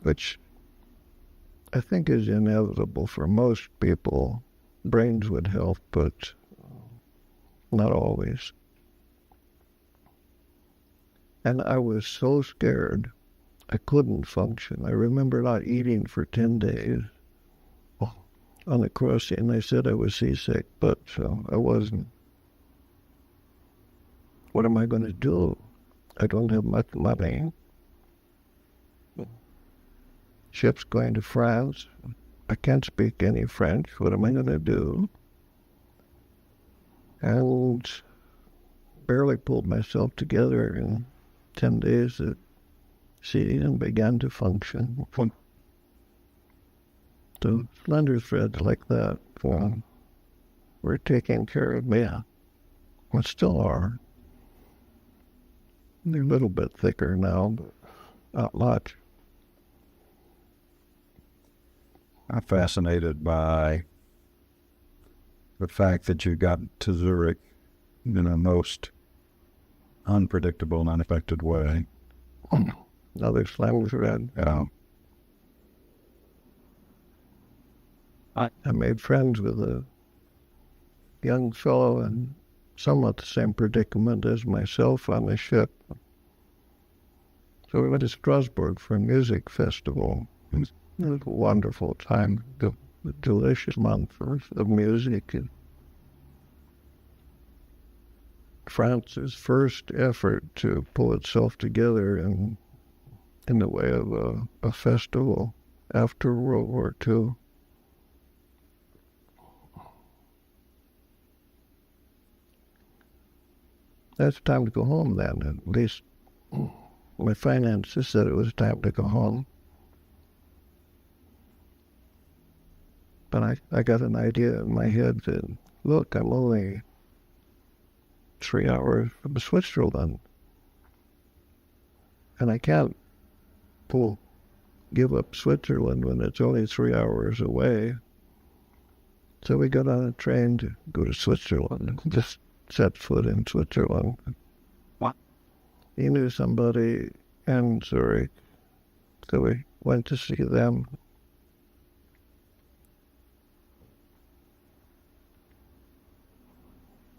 which I think is inevitable for most people. Brains would help, but not always. And I was so scared, I couldn't function. I remember not eating for 10 days. On the crossing, they said I was seasick, but I wasn't. What am I going to do? I don't have much money. Ship's going to France. I can't speak any French. What am I going to do? And barely pulled myself together in 10 days at sea and began to function. So slender threads like that were taking care of me, and still are. They're a little bit thicker now, but not much. I'm fascinated by the fact that you got to Zurich in a most unpredictable and unexpected way. Another slender thread. Yeah. I made friends with a young fellow in somewhat the same predicament as myself on the ship. So we went to Strasbourg for a music festival. It was a wonderful time, a delicious month of music. And France's first effort to pull itself together in the way of a festival after World War II. It's time to go home then. At least my finances said it was time to go home. But I got an idea in my head that, look, I'm only 3 hours from Switzerland. And I can't give up Switzerland when it's only 3 hours away. So we got on a train to go to Switzerland. Just set foot in Switzerland. What? He knew somebody in Zurich, so we went to see them.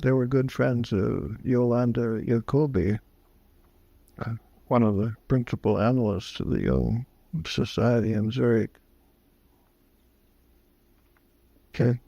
They were good friends of Yolanda Jacobi, one of the principal analysts of the Jung Society in Zurich. Okay.